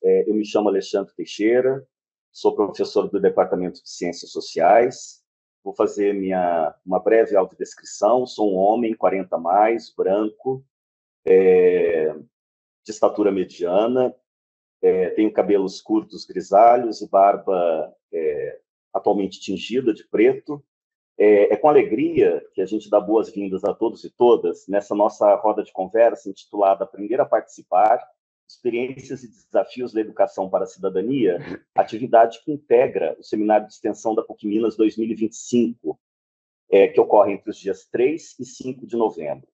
Eu me chamo Alexandre Teixeira, sou professor do Departamento de Ciências Sociais. Vou fazer uma breve autodescrição. Sou um homem, 40 mais, branco, de estatura mediana, tenho cabelos curtos grisalhos e barba atualmente tingida de preto. É com alegria que a gente dá boas-vindas a todos e todas nessa nossa roda de conversa intitulada Aprender a Participar, Experiências e Desafios da Educação para a Cidadania, atividade que integra o Seminário de Extensão da PUC Minas 2025, que ocorre entre os dias 3 e 5 de novembro.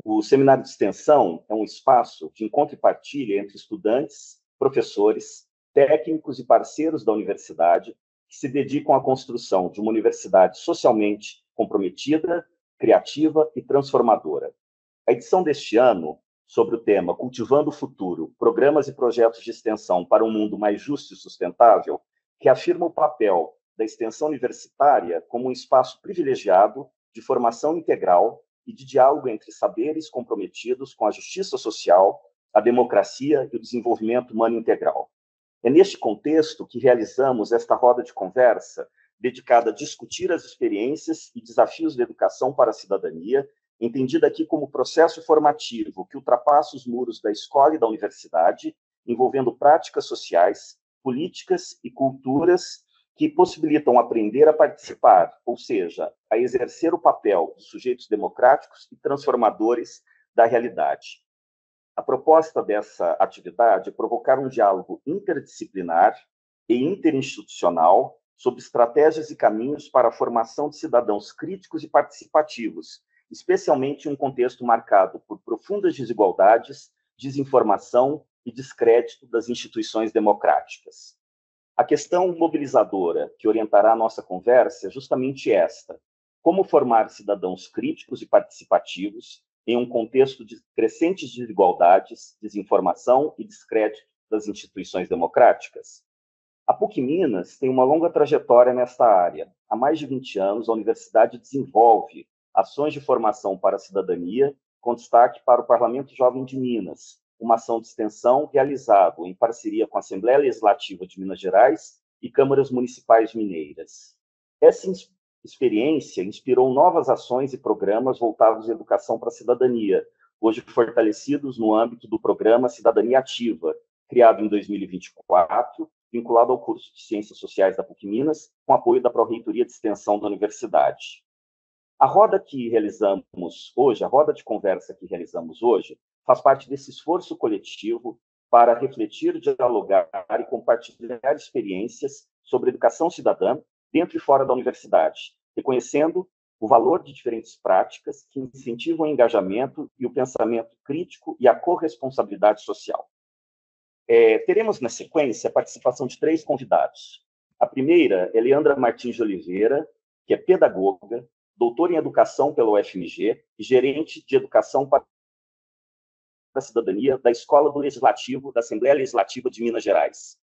O Seminário de Extensão é um espaço de encontro e partilha entre estudantes, professores, técnicos e parceiros da universidade que se dedicam à construção de uma universidade socialmente comprometida, criativa e transformadora. A edição deste ano, sobre o tema Cultivando o Futuro, Programas e Projetos de Extensão para um Mundo Mais Justo e Sustentável, reafirma o papel da extensão universitária como um espaço privilegiado de formação integral e de diálogo entre saberes comprometidos com a justiça social, a democracia e o desenvolvimento humano integral. É neste contexto que realizamos esta roda de conversa dedicada a discutir as experiências e desafios da educação para a cidadania, entendida aqui como processo formativo que ultrapassa os muros da escola e da universidade, envolvendo práticas sociais, políticas e culturas que possibilitam aprender a participar, ou seja, a exercer o papel de sujeitos democráticos e transformadores da realidade. A proposta dessa atividade é provocar um diálogo interdisciplinar e interinstitucional sobre estratégias e caminhos para a formação de cidadãos críticos e participativos, especialmente em um contexto marcado por profundas desigualdades, desinformação e descrédito das instituições democráticas. A questão mobilizadora que orientará a nossa conversa é justamente esta: como formar cidadãos críticos e participativos em um contexto de crescentes desigualdades, desinformação e descrédito das instituições democráticas? A PUC Minas tem uma longa trajetória nesta área. Há mais de 20 anos, a universidade desenvolve ações de formação para a cidadania, com destaque para o Parlamento Jovem de Minas, uma ação de extensão realizada em parceria com a Assembleia Legislativa de Minas Gerais e câmaras municipais mineiras. Essa experiência inspirou novas ações e programas voltados à educação para a cidadania, hoje fortalecidos no âmbito do programa Cidadania Ativa, criado em 2024, vinculado ao curso de Ciências Sociais da PUC Minas, com apoio da Pró-Reitoria de Extensão da universidade. A roda que realizamos hoje, a roda de conversa que realizamos hoje, faz parte desse esforço coletivo para refletir, dialogar e compartilhar experiências sobre educação cidadã dentro e fora da universidade, reconhecendo o valor de diferentes práticas que incentivam o engajamento e o pensamento crítico e a corresponsabilidade social. Teremos, na sequência, a participação de 3 convidados. A primeira é Leandra Martins de Oliveira, que é pedagoga, doutora em Educação pela UFMG e gerente de Educação para a Cidadania da Escola do Legislativo da Assembleia Legislativa de Minas Gerais.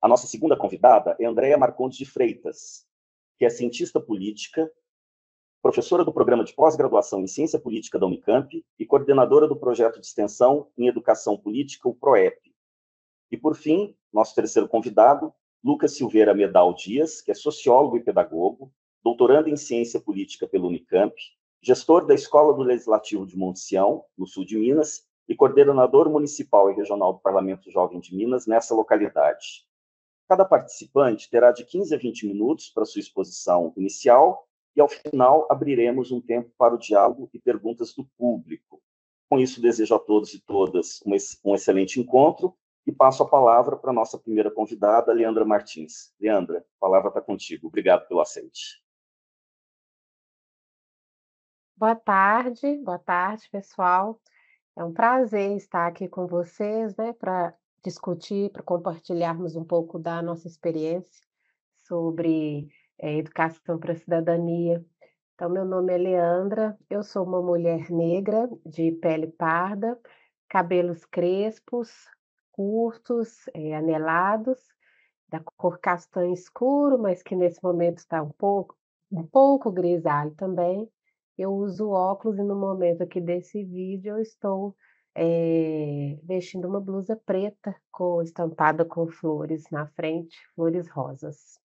A nossa segunda convidada é Andréa Marcondes de Freitas, que é cientista política, professora do Programa de Pós-Graduação em Ciência Política da Unicamp e coordenadora do projeto de extensão em Educação Política, o PROEP. E, por fim, nosso terceiro convidado, Lucas Silveira Medal Dias, que é sociólogo e pedagogo, doutorando em Ciência Política pela Unicamp, gestor da Escola do Legislativo de Monte Sião, no sul de Minas, e coordenador municipal e regional do Parlamento Jovem de Minas nessa localidade. Cada participante terá de 15 a 20 minutos para sua exposição inicial e, ao final, abriremos um tempo para o diálogo e perguntas do público. Com isso, desejo a todos e todas um excelente encontro e passo a palavra para a nossa primeira convidada, Leandra Martins. Leandra, a palavra está contigo. Obrigado pelo aceite. Boa tarde, pessoal. É um prazer estar aqui com vocês, né, para discutir, para compartilharmos um pouco da nossa experiência sobre educação para a cidadania. Então, meu nome é Leandra, eu sou uma mulher negra, de pele parda, cabelos crespos, curtos, anelados, da cor castanho escuro, mas que nesse momento está um pouco grisalho também. Eu uso óculos e no momento aqui desse vídeo eu estou vestindo uma blusa preta estampada com flores na frente, flores rosas.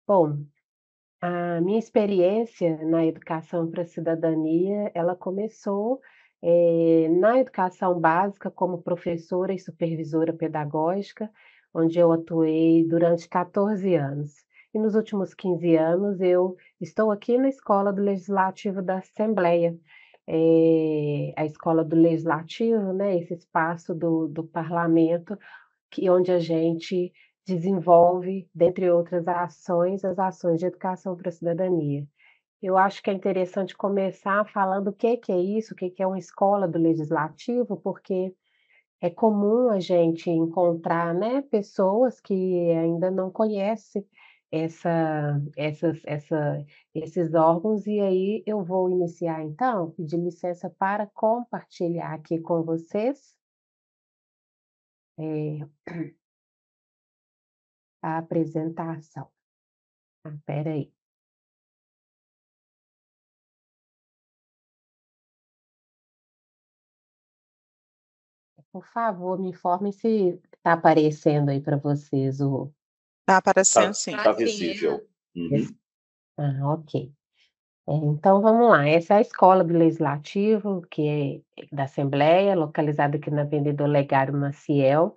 Bom, a minha experiência na educação para a cidadania, ela começou, na educação básica como professora e supervisora pedagógica, onde eu atuei durante 14 anos. E nos últimos 15 anos eu estou aqui na Escola do Legislativo da Assembleia. A Escola do Legislativo, né, esse espaço do parlamento onde a gente desenvolve, dentre outras ações, as ações de educação para a cidadania. Eu acho que é interessante começar falando o que que é isso, o que que é uma escola do legislativo, porque é comum a gente encontrar, né, pessoas que ainda não conhecem esses órgãos, e aí eu vou iniciar então, pedir licença para compartilhar aqui com vocês, eh, a apresentação. Espera aí. Por favor, me informem se está aparecendo aí para vocês o Tá aparecendo Tá, sim. tá visível. Uhum. ok. Então vamos lá, essa é a Escola do Legislativo, que é da Assembleia, localizada aqui na Avenida Olegário Maciel.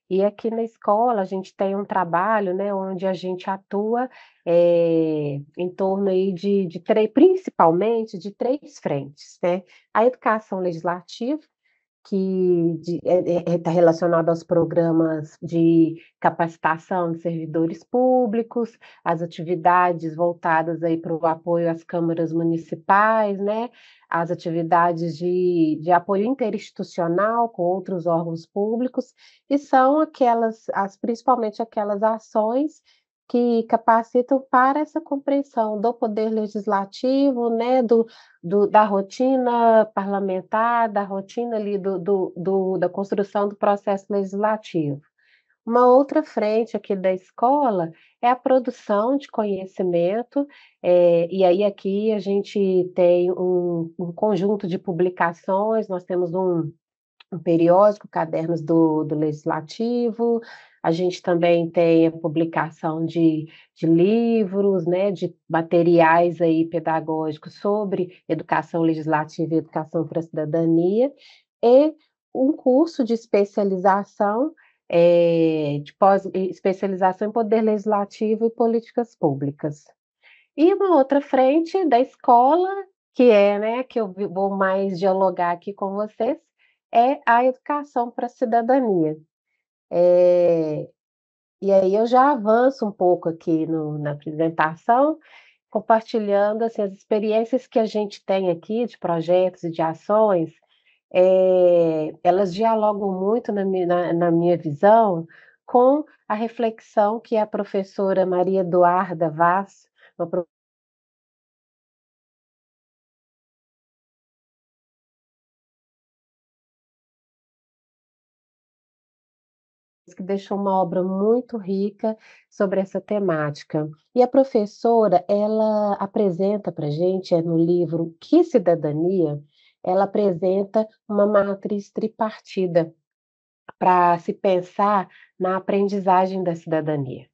E aqui na escola a gente tem um trabalho, né, onde a gente atua, em torno aí de principalmente de 3 frentes, né. A educação legislativa, que está relacionado aos programas de capacitação de servidores públicos, as atividades voltadas aí para o apoio às câmaras municipais, né, as atividades de apoio interinstitucional com outros órgãos públicos, e são principalmente aquelas ações que capacitam para essa compreensão do poder legislativo, né, da rotina parlamentar, da rotina ali da construção do processo legislativo. Uma outra frente aqui da escola é a produção de conhecimento, e aí aqui a gente tem um conjunto de publicações, nós temos um periódico, Cadernos do Legislativo, a gente também tem a publicação de livros, né, de materiais aí pedagógicos sobre educação legislativa e educação para a cidadania, e um curso de especialização, especialização em poder legislativo e políticas públicas. E uma outra frente da escola, que é, né, que eu vou mais dialogar aqui com vocês, é a educação para a cidadania. E aí eu já avanço um pouco aqui na apresentação, compartilhando, assim, as experiências que a gente tem aqui de projetos e de ações, elas dialogam muito na minha visão com a reflexão que a professora Maria Eduarda Vaz, uma que deixou uma obra muito rica sobre essa temática. E a professora, ela apresenta para a gente, no livro Que Cidadania, ela apresenta uma matriz tripartida para se pensar na aprendizagem da cidadania.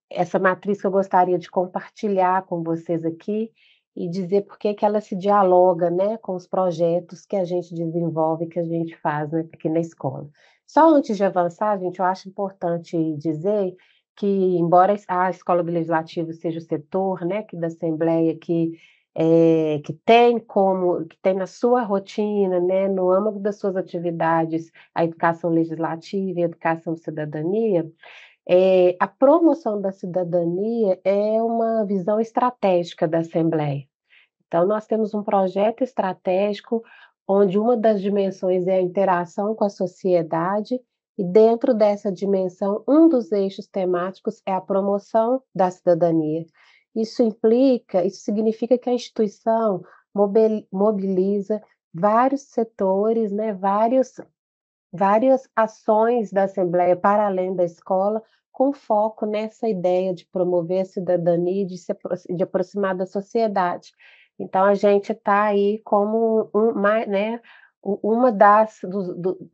Essa matriz que eu gostaria de compartilhar com vocês aqui e dizer por que que ela se dialoga, né, com os projetos que a gente desenvolve, que a gente faz, né, aqui na escola. Só antes de avançar, gente, eu acho importante dizer que, embora a Escola do Legislativo seja o setor, né, que da Assembleia que tem na sua rotina, né, no âmago das suas atividades, a educação legislativa e a educação cidadania, a promoção da cidadania é uma visão estratégica da Assembleia. Então, nós temos um projeto estratégico onde uma das dimensões é a interação com a sociedade, e dentro dessa dimensão, um dos eixos temáticos é a promoção da cidadania. Isso significa que a instituição mobiliza vários setores, né, várias ações da Assembleia para além da escola, com foco nessa ideia de promover a cidadania e de aproximar da sociedade. Então a gente está aí como uma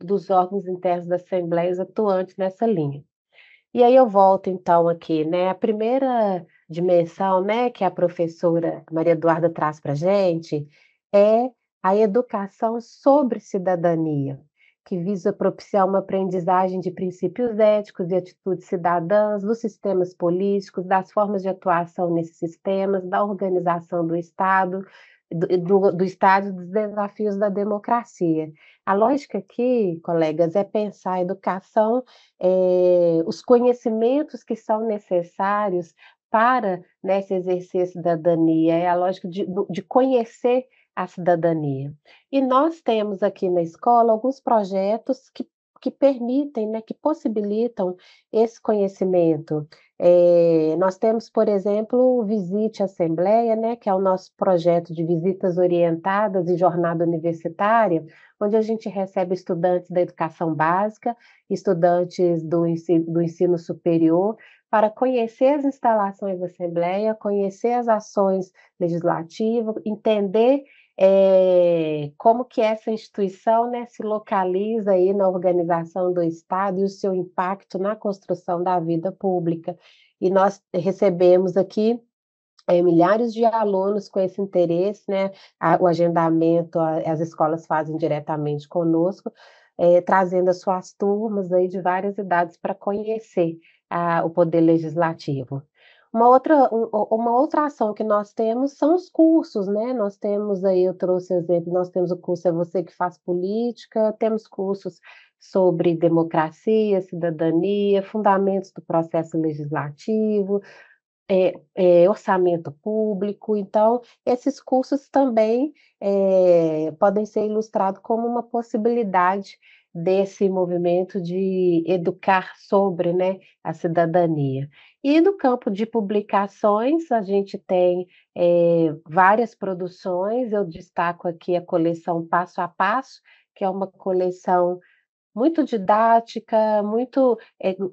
dos órgãos internos da Assembleia atuantes nessa linha. E aí eu volto então aqui, né, a primeira dimensão, né, que a professora Maria Eduarda traz para a gente, é a educação sobre cidadania, que visa propiciar uma aprendizagem de princípios éticos e atitudes cidadãs, dos sistemas políticos, das formas de atuação nesses sistemas, da organização do Estado, do Estado e dos desafios da democracia. A lógica aqui, colegas, é pensar a educação, os conhecimentos que são necessários para, né, se exercer a cidadania, é a lógica de conhecer a cidadania. E nós temos aqui na escola alguns projetos que permitem, né, que possibilitam esse conhecimento. Nós temos, por exemplo, o Visite Assembleia, né, que é o nosso projeto de visitas orientadas e jornada universitária, onde a gente recebe estudantes da educação básica, estudantes do ensino superior, para conhecer as instalações da Assembleia, conhecer as ações legislativas, entender como que essa instituição, né, se localiza aí na organização do Estado e o seu impacto na construção da vida pública. E nós recebemos aqui milhares de alunos com esse interesse, né? O agendamento, as escolas fazem diretamente conosco, trazendo as suas turmas aí de várias idades para conhecer o poder legislativo. Uma outra ação que nós temos são os cursos, né? Nós temos aí, eu trouxe exemplo, nós temos o curso É Você que Faz Política, temos cursos sobre democracia, cidadania, fundamentos do processo legislativo, orçamento público. Então, esses cursos também podem ser ilustrados como uma possibilidade desse movimento de educar sobre, né, a cidadania. E no campo de publicações, a gente tem várias produções, eu destaco aqui a coleção Passo a Passo, que é uma coleção muito didática, muito,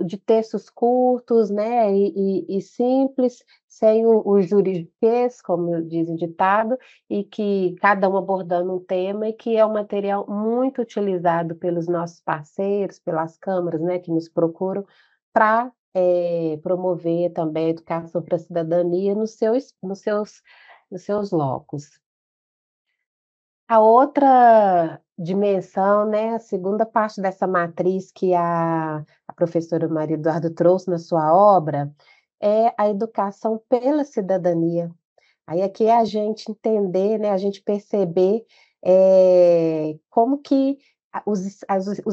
de textos curtos, né, e simples, sem o juridiquês, como diz o ditado, e que cada um abordando um tema, e que é um material muito utilizado pelos nossos parceiros, pelas câmaras, né, que nos procuram, para promover também a educação para a cidadania nos seus locos. A outra dimensão, né, a segunda parte dessa matriz que a professora Maria Eduarda trouxe na sua obra, é a educação pela cidadania. Aí aqui é a gente entender, né, a gente perceber, como que os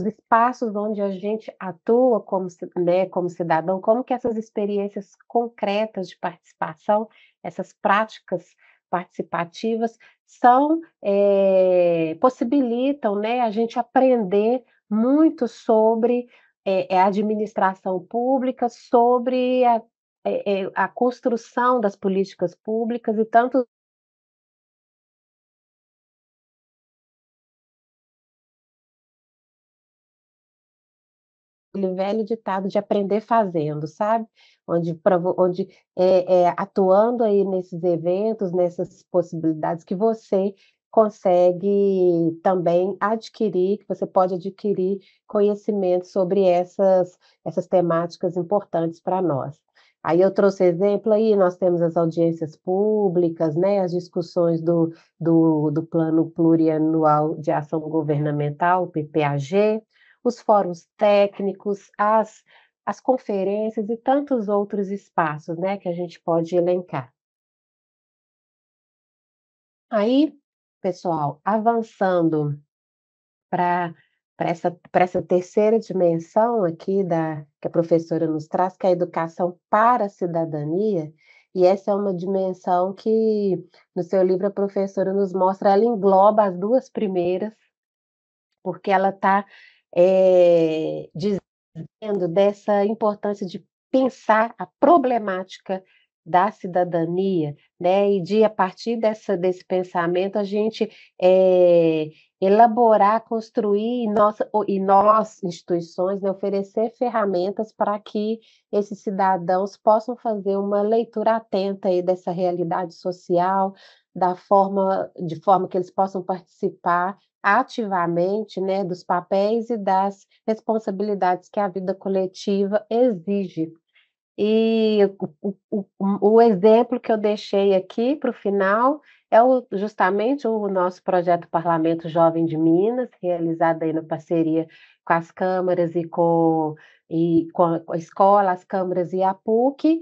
espaços onde a gente atua como cidadão, como que essas experiências concretas de participação, essas práticas participativas possibilitam, né, a gente aprender muito sobre, a administração pública, sobre a construção das políticas públicas e tanto aquele velho ditado de aprender fazendo, sabe? Onde atuando aí nesses eventos, nessas possibilidades que você consegue também adquirir, que você pode adquirir conhecimento sobre essas temáticas importantes para nós. Aí eu trouxe exemplo aí, nós temos as audiências públicas, né, as discussões do Plano Plurianual de Ação Governamental, o PPAG, os fóruns técnicos, as conferências e tantos outros espaços, né, que a gente pode elencar. Aí, pessoal, avançando para essa terceira dimensão aqui que a professora nos traz, que é a educação para a cidadania, e essa é uma dimensão que, no seu livro, a professora nos mostra, ela engloba as duas primeiras, porque ela está dizendo dessa importância de pensar a problemática da cidadania, né, e de a partir desse pensamento a gente, elaborar, construir e nós instituições, né, oferecer ferramentas para que esses cidadãos possam fazer uma leitura atenta aí dessa realidade social, de forma que eles possam participar ativamente, né, dos papéis e das responsabilidades que a vida coletiva exige. E o exemplo que eu deixei aqui para o final é justamente o nosso projeto Parlamento Jovem de Minas, realizado aí na parceria com as câmaras e com a escola, as câmaras e a PUC,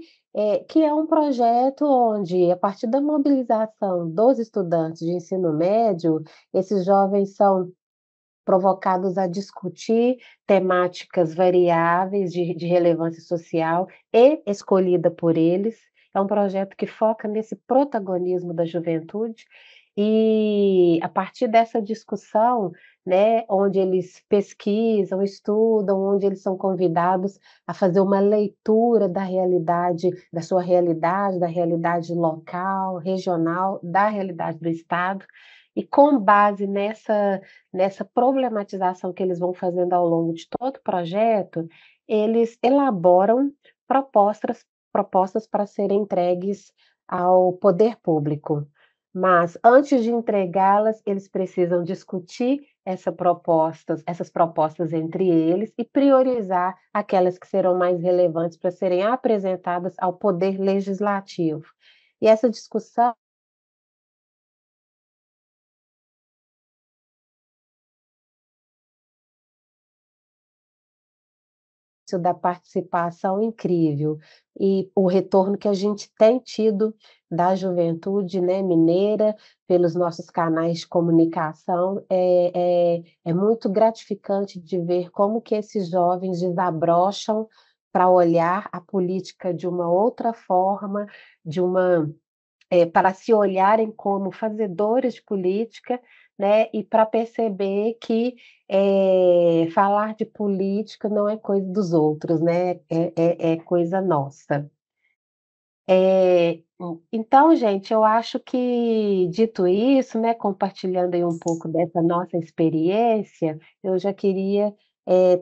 que é um projeto onde, a partir da mobilização dos estudantes de ensino médio, esses jovens são provocados a discutir temáticas variáveis de relevância social e escolhida por eles. É um projeto que foca nesse protagonismo da juventude e, a partir dessa discussão, né, onde eles pesquisam, estudam, onde eles são convidados a fazer uma leitura da realidade, da realidade local, regional, da realidade do estado, e com base nessa problematização que eles vão fazendo ao longo de todo o projeto, eles elaboram propostas para serem entregues ao poder público. Mas, antes de entregá-las, eles precisam discutir essas propostas entre eles e priorizar aquelas que serão mais relevantes para serem apresentadas ao poder legislativo. E essa discussão da participação incrível e o retorno que a gente tem tido da juventude, né, mineira, pelos nossos canais de comunicação, é muito gratificante de ver como que esses jovens desabrocham para olhar a política de uma outra forma, para se olharem como fazedores de política, né, e para perceber que, falar de política não é coisa dos outros, né, é coisa nossa. Então, gente, eu acho que, dito isso, né, compartilhando aí um pouco dessa nossa experiência, eu já queria,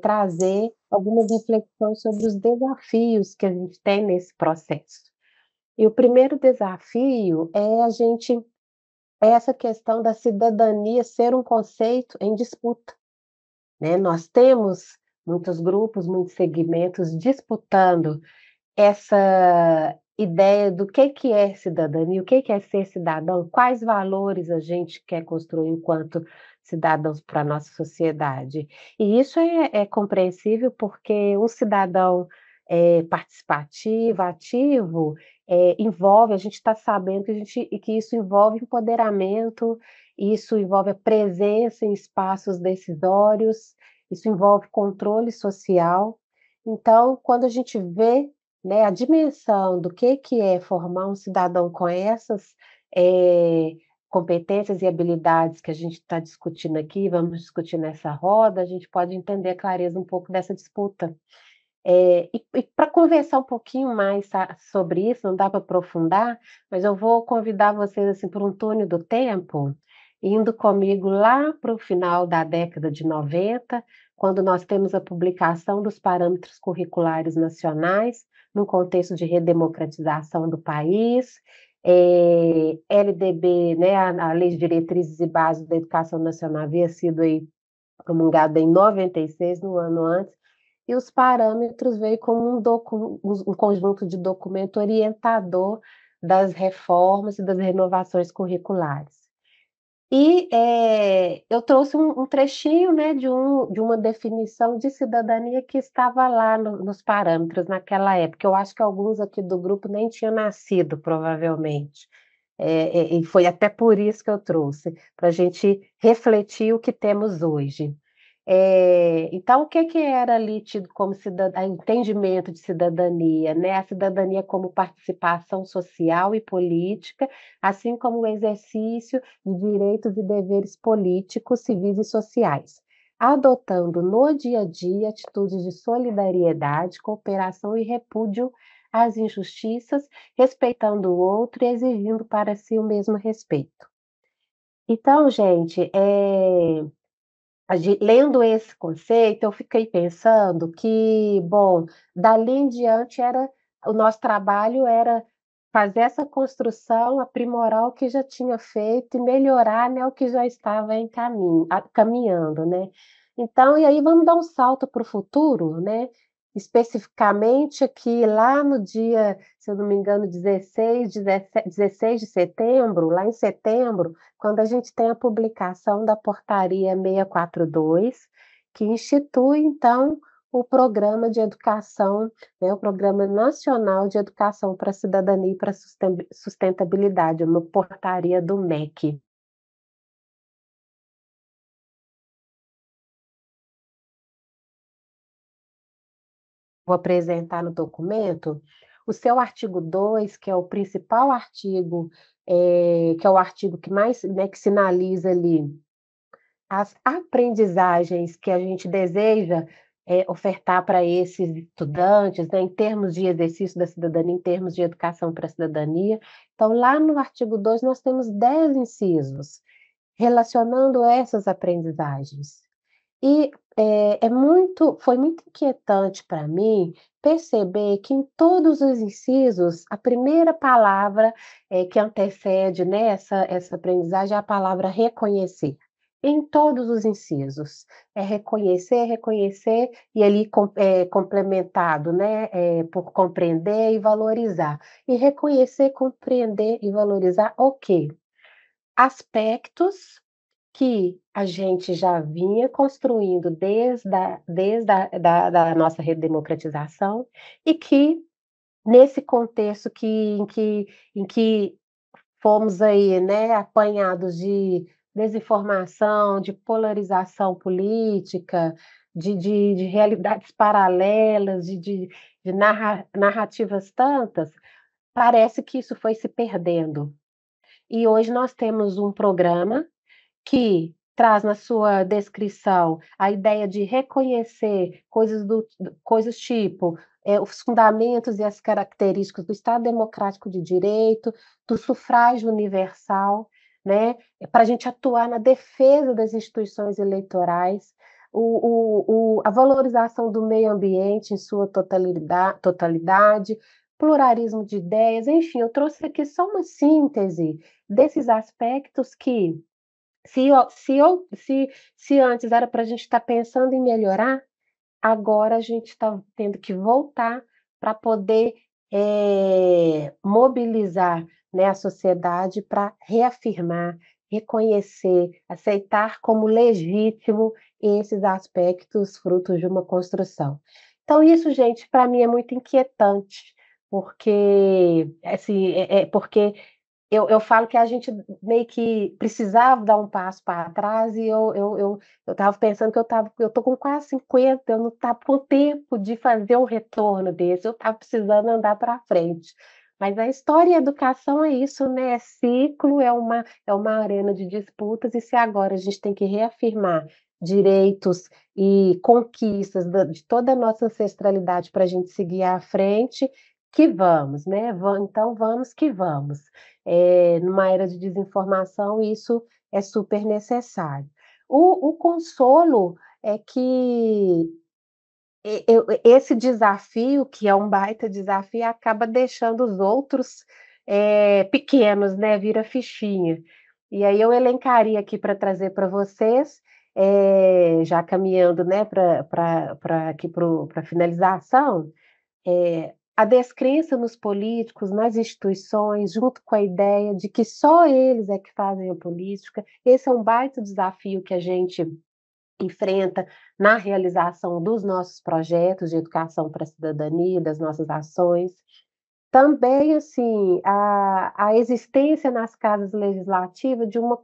trazer algumas reflexões sobre os desafios que a gente tem nesse processo. E o primeiro desafio é essa questão da cidadania ser um conceito em disputa, né. Nós temos muitos grupos, muitos segmentos disputando essa ideia do que é cidadania, o que é ser cidadão, quais valores a gente quer construir enquanto cidadãos para a nossa sociedade. E isso é compreensível, porque um cidadão, participativo, ativo, envolve, a gente está sabendo que isso envolve empoderamento, isso envolve a presença em espaços decisórios, isso envolve controle social. Então, quando a gente vê, né, a dimensão do que é formar um cidadão com essas, competências e habilidades que a gente está discutindo aqui, vamos discutir nessa roda, a gente pode entender a clareza um pouco dessa disputa. E para conversar um pouquinho mais sobre isso, não dá para aprofundar, mas eu vou convidar vocês, assim, por um túnel do tempo, indo comigo lá para o final da década de 90, quando nós temos a publicação dos parâmetros curriculares nacionais, no contexto de redemocratização do país, LDB, né, a Lei de Diretrizes e Bases da Educação Nacional havia sido aí promulgada em 96, no ano antes, e os parâmetros veio como um conjunto de documento orientador das reformas e das renovações curriculares. E, eu trouxe um trechinho, né, de uma definição de cidadania que estava lá nos parâmetros naquela época. Eu acho que alguns aqui do grupo nem tinham nascido, provavelmente. E foi até por isso que eu trouxe, para a gente refletir o que temos hoje. Então, o que que era ali tido como entendimento de cidadania, né? A cidadania como participação social e política, assim como o exercício de direitos e deveres políticos, civis e sociais, adotando no dia a dia atitudes de solidariedade, cooperação e repúdio às injustiças, respeitando o outro e exigindo para si o mesmo respeito. Então, gente, lendo esse conceito, eu fiquei pensando que, bom, dali em diante o nosso trabalho era fazer essa construção, aprimorar o que já tinha feito e melhorar, né, o que já estava caminhando, né. Então, e aí vamos dar um salto para o futuro, né, especificamente aqui lá no dia, se eu não me engano, 16 de setembro, lá em setembro, quando a gente tem a publicação da portaria 642, que institui então o programa de educação, né, o Programa Nacional de Educação para a Cidadania e para a Sustentabilidade, uma portaria do MEC. Vou apresentar no documento, o seu artigo 2, que é o principal artigo, que é o artigo que mais, né, que sinaliza ali as aprendizagens que a gente deseja, ofertar para esses estudantes, né, em termos de exercício da cidadania, em termos de educação para a cidadania. Então, lá no artigo 2 nós temos 10 incisos relacionando essas aprendizagens. E, foi muito inquietante para mim perceber que em todos os incisos, a primeira palavra, que antecede, né, essa aprendizagem é a palavra reconhecer. Em todos os incisos. É reconhecer, reconhecer e ali complementado, né, por compreender e valorizar. E reconhecer, compreender e valorizar o quê? Aspectos que a gente já vinha construindo desde a nossa redemocratização e que, nesse contexto em que fomos aí, né, apanhados de desinformação, de polarização política, de realidades paralelas, de narrativas tantas, parece que isso foi se perdendo. E hoje nós temos um programa que traz na sua descrição a ideia de reconhecer coisas tipo, os fundamentos e as características do Estado Democrático de Direito, do sufrágio universal, né, para a gente atuar na defesa das instituições eleitorais, a valorização do meio ambiente em sua totalidade, pluralismo de ideias, enfim, eu trouxe aqui só uma síntese desses aspectos que se eu se eu se se antes era para a gente estar pensando em melhorar, agora a gente está tendo que voltar para poder, mobilizar, né, a sociedade para reafirmar, reconhecer, aceitar como legítimo esses aspectos frutos de uma construção. Então isso, gente, para mim é muito inquietante, porque, assim, porque eu falo que a gente meio que precisava dar um passo para trás e eu estava pensando que eu tô com quase 50, eu não estava com tempo de fazer um retorno desse, eu estava precisando andar para frente. Mas a história e a educação é isso, né, é ciclo, é uma arena de disputas e se agora a gente tem que reafirmar direitos e conquistas de toda a nossa ancestralidade para a gente seguir à frente, que vamos, né, então vamos que vamos. Numa era de desinformação, isso é super necessário. O consolo é que esse desafio, que é um baita desafio, acaba deixando os outros, pequenos, né, vira fichinha. E aí eu elencaria aqui para trazer para vocês, já caminhando, né, para aqui para a finalização, a descrença nos políticos, nas instituições, junto com a ideia de que só eles é que fazem a política, esse é um baita desafio que a gente enfrenta na realização dos nossos projetos de educação para a cidadania, das nossas ações. Também, assim, a existência nas casas legislativas de uma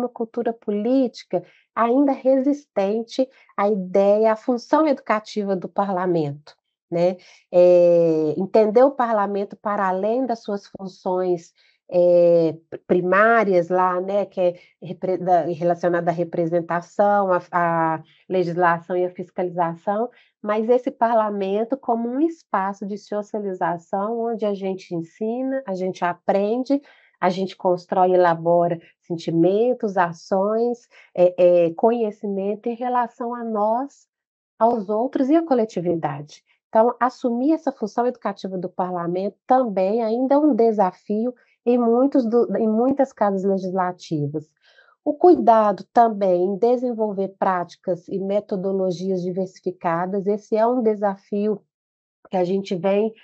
cultura política ainda resistente à ideia, à função educativa do parlamento, né. Entender o parlamento para além das suas funções, primárias lá, né, que é relacionada à representação, à legislação e à fiscalização, mas esse parlamento como um espaço de socialização, onde a gente ensina, a gente aprende, a gente constrói e elabora sentimentos, ações, conhecimento em relação a nós, aos outros e à coletividade. Então, assumir essa função educativa do parlamento também ainda é um desafio em muitas casas legislativas. O cuidado também em desenvolver práticas e metodologias diversificadas, esse é um desafio que a gente vem,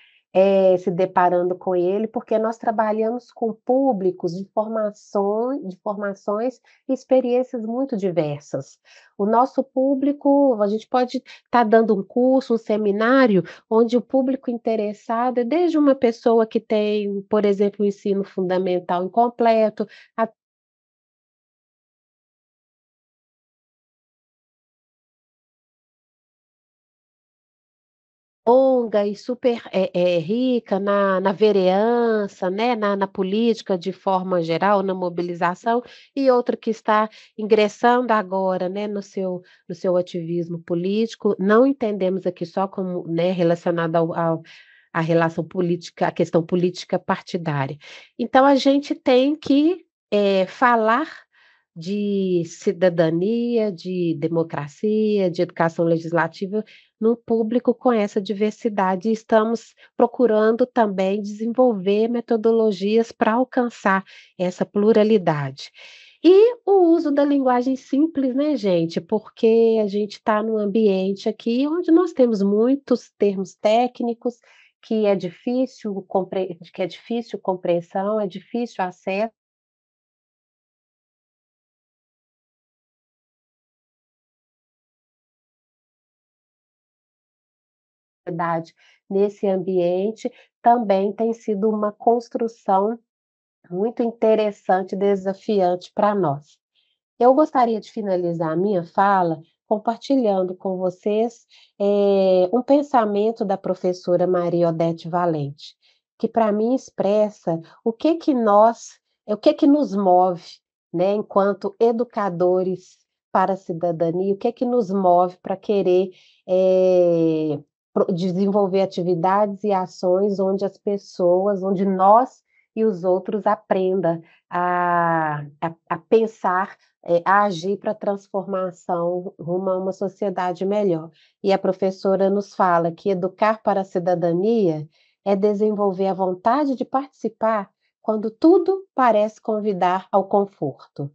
se deparando com ele, porque nós trabalhamos com públicos de formações e experiências muito diversas. O nosso público, a gente pode estar dando um curso, um seminário, onde o público interessado é desde uma pessoa que tem, por exemplo, o ensino fundamental incompleto, longa e super, rica na vereança, né, na política de forma geral, na mobilização, e outra que está ingressando agora, né, no seu ativismo político. Não entendemos aqui só como, né, relacionado ao à relação política, à questão política partidária. Então a gente tem que, falar de cidadania, de democracia, de educação legislativa num público com essa diversidade, e estamos procurando também desenvolver metodologias para alcançar essa pluralidade. E o uso da linguagem simples, né, gente, porque a gente está num ambiente aqui onde nós temos muitos termos técnicos que é difícil compreensão, é difícil acesso. Verdade, nesse ambiente, também tem sido uma construção muito interessante e desafiante para nós. Eu gostaria de finalizar a minha fala compartilhando com vocês, um pensamento da professora Maria Odete Valente, que para mim expressa o que que nos move, né, enquanto educadores para a cidadania, o que que nos move para querer, desenvolver atividades e ações onde nós e os outros aprenda a pensar, a agir para a transformação rumo a uma sociedade melhor. E a professora nos fala que educar para a cidadania é desenvolver a vontade de participar quando tudo parece convidar ao conforto.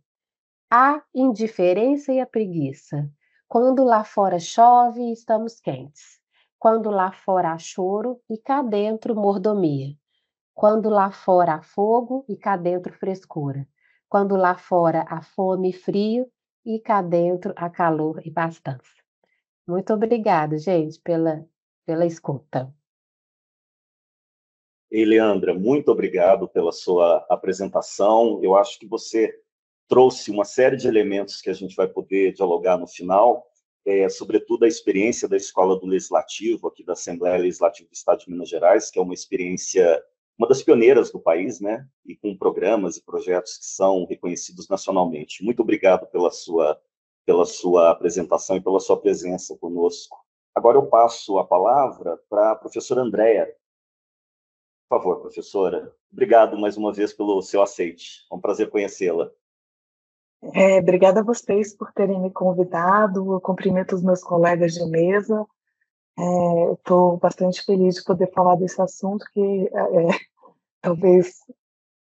A indiferença e a preguiça. Quando lá fora chove e estamos quentes. Quando lá fora há choro e cá dentro mordomia. Quando lá fora há fogo e cá dentro frescura. Quando lá fora há fome e frio e cá dentro há calor e bastança. Muito obrigada, gente, pela escuta. E, Leandra, muito obrigado pela sua apresentação. Eu acho que você trouxe uma série de elementos que a gente vai poder dialogar no final, sobretudo a experiência da Escola do Legislativo, aqui da Assembleia Legislativa do Estado de Minas Gerais, que é uma experiência, uma das pioneiras do país, né? E com programas e projetos que são reconhecidos nacionalmente. Muito obrigado pela sua apresentação e pela sua presença conosco. Agora eu passo a palavra para a professora Andréa. Por favor, professora. Obrigado mais uma vez pelo seu aceite. É um prazer conhecê-la. Obrigada a vocês por terem me convidado. Eu cumprimento os meus colegas de mesa. Estou bastante feliz de poder falar desse assunto que talvez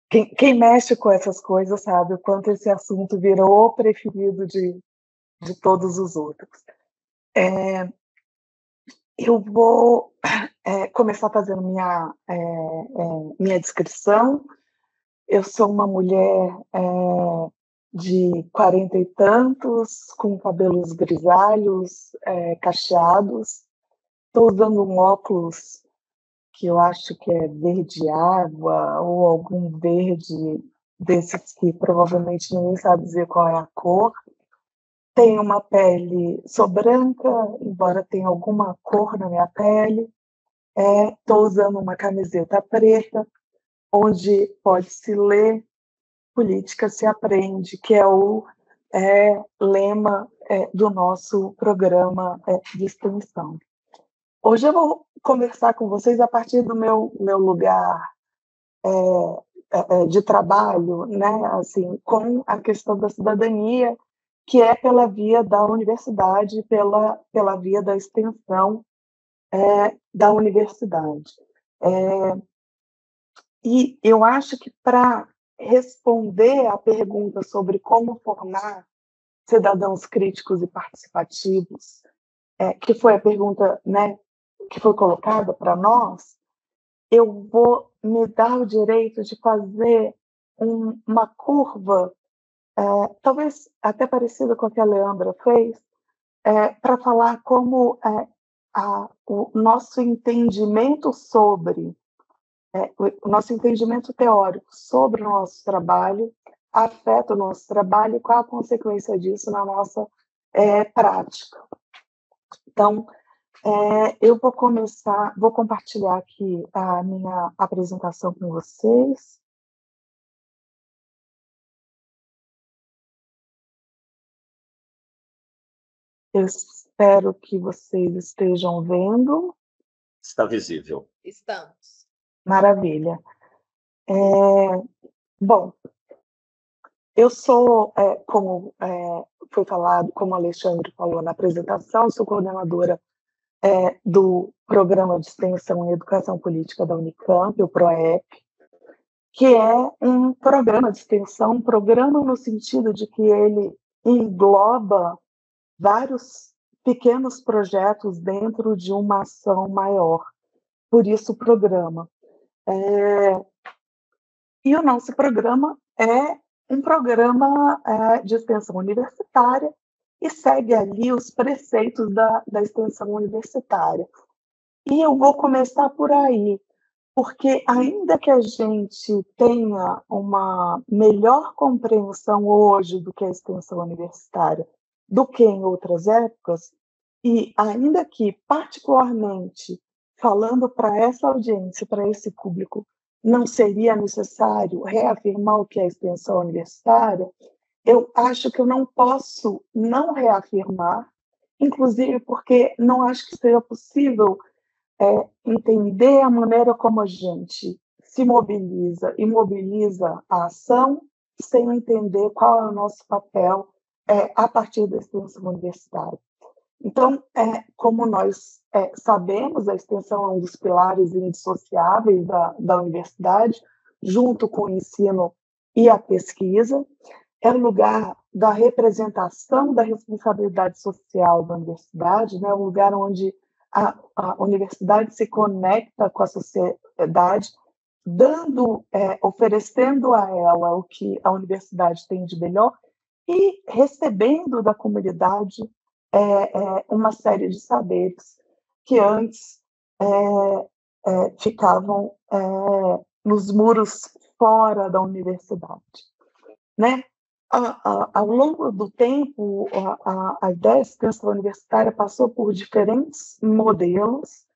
quem mexe com essas coisas sabe o quanto esse assunto virou o preferido de todos os outros. Eu vou começar fazendo minha descrição. Eu sou uma mulher de 40 e tantos, com cabelos grisalhos, cacheados. Estou usando um óculos que eu acho que é verde água ou algum verde desses que provavelmente ninguém sabe dizer qual é a cor. Tenho uma pele, sou branca, embora tenha alguma cor na minha pele. Estou usando uma camiseta preta, onde pode-se ler Política se aprende, que é o lema do nosso programa de extensão. Hoje eu vou conversar com vocês a partir do meu lugar de trabalho, né, assim, com a questão da cidadania, que é pela via da universidade, pela via da extensão da universidade. E eu acho que para responder à pergunta sobre como formar cidadãos críticos e participativos, que foi a pergunta, né, que foi colocada para nós, eu vou me dar o direito de fazer uma curva, talvez até parecida com a que a Leandra fez, para falar como o nosso entendimento sobre, o nosso entendimento teórico sobre o nosso trabalho afeta o nosso trabalho e qual a consequência disso na nossa prática. Então, eu vou compartilhar aqui a minha apresentação com vocês. Eu espero que vocês estejam vendo. Está visível. Estamos. Maravilha. Bom, eu sou, como foi falado, como o Alexandre falou na apresentação, sou coordenadora do Programa de Extensão em Educação Política da Unicamp, o PROEP, que é um programa de extensão, um programa no sentido de que ele engloba vários pequenos projetos dentro de uma ação maior. Por isso, o programa. E o nosso programa é um programa de extensão universitária e segue ali os preceitos da extensão universitária. E eu vou começar por aí, porque ainda que a gente tenha uma melhor compreensão hoje do que a extensão universitária do que em outras épocas, e ainda que, particularmente, falando para essa audiência, para esse público, não seria necessário reafirmar o que é a extensão universitária, eu acho que eu não posso não reafirmar, inclusive porque não acho que seja possível entender a maneira como a gente se mobiliza e mobiliza a ação sem entender qual é o nosso papel a partir da extensão universitária. Então, como nós sabemos, a extensão é um dos pilares indissociáveis da universidade, junto com o ensino e a pesquisa, é o lugar da representação da responsabilidade social da universidade, né? Um lugar onde a universidade se conecta com a sociedade, oferecendo a ela o que a universidade tem de melhor e recebendo da comunidade uma série de saberes que antes ficavam nos muros fora da universidade, né? Ao longo do tempo, a ideia de extensão universitária passou por diferentes modelos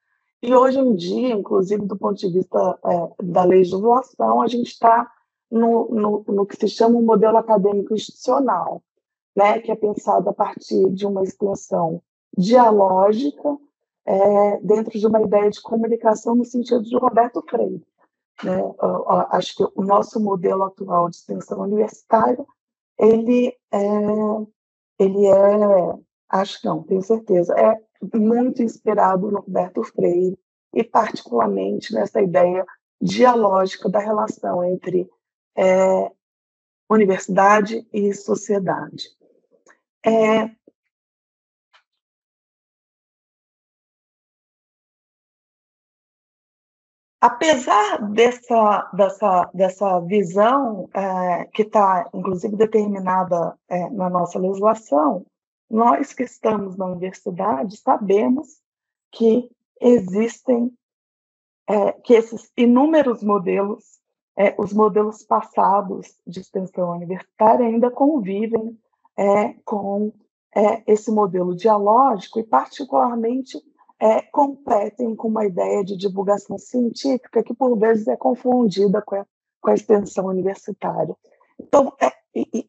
e hoje em dia, inclusive do ponto de vista da legislação, a gente está no que se chama um modelo acadêmico institucional, né, que é pensado a partir de uma extensão dialógica dentro de uma ideia de comunicação no sentido de Roberto Freire. Né? Acho que o nosso modelo atual de extensão universitária, acho não, tenho certeza, é muito inspirado no Roberto Freire e particularmente nessa ideia dialógica da relação entre universidade e sociedade. Apesar dessa visão que está, inclusive, determinada na nossa legislação, nós que estamos na universidade sabemos que existem que esses inúmeros modelos, os modelos passados de extensão universitária ainda convivem com esse modelo dialógico e, particularmente, competem com uma ideia de divulgação científica que, por vezes, é confundida com a extensão universitária. Então,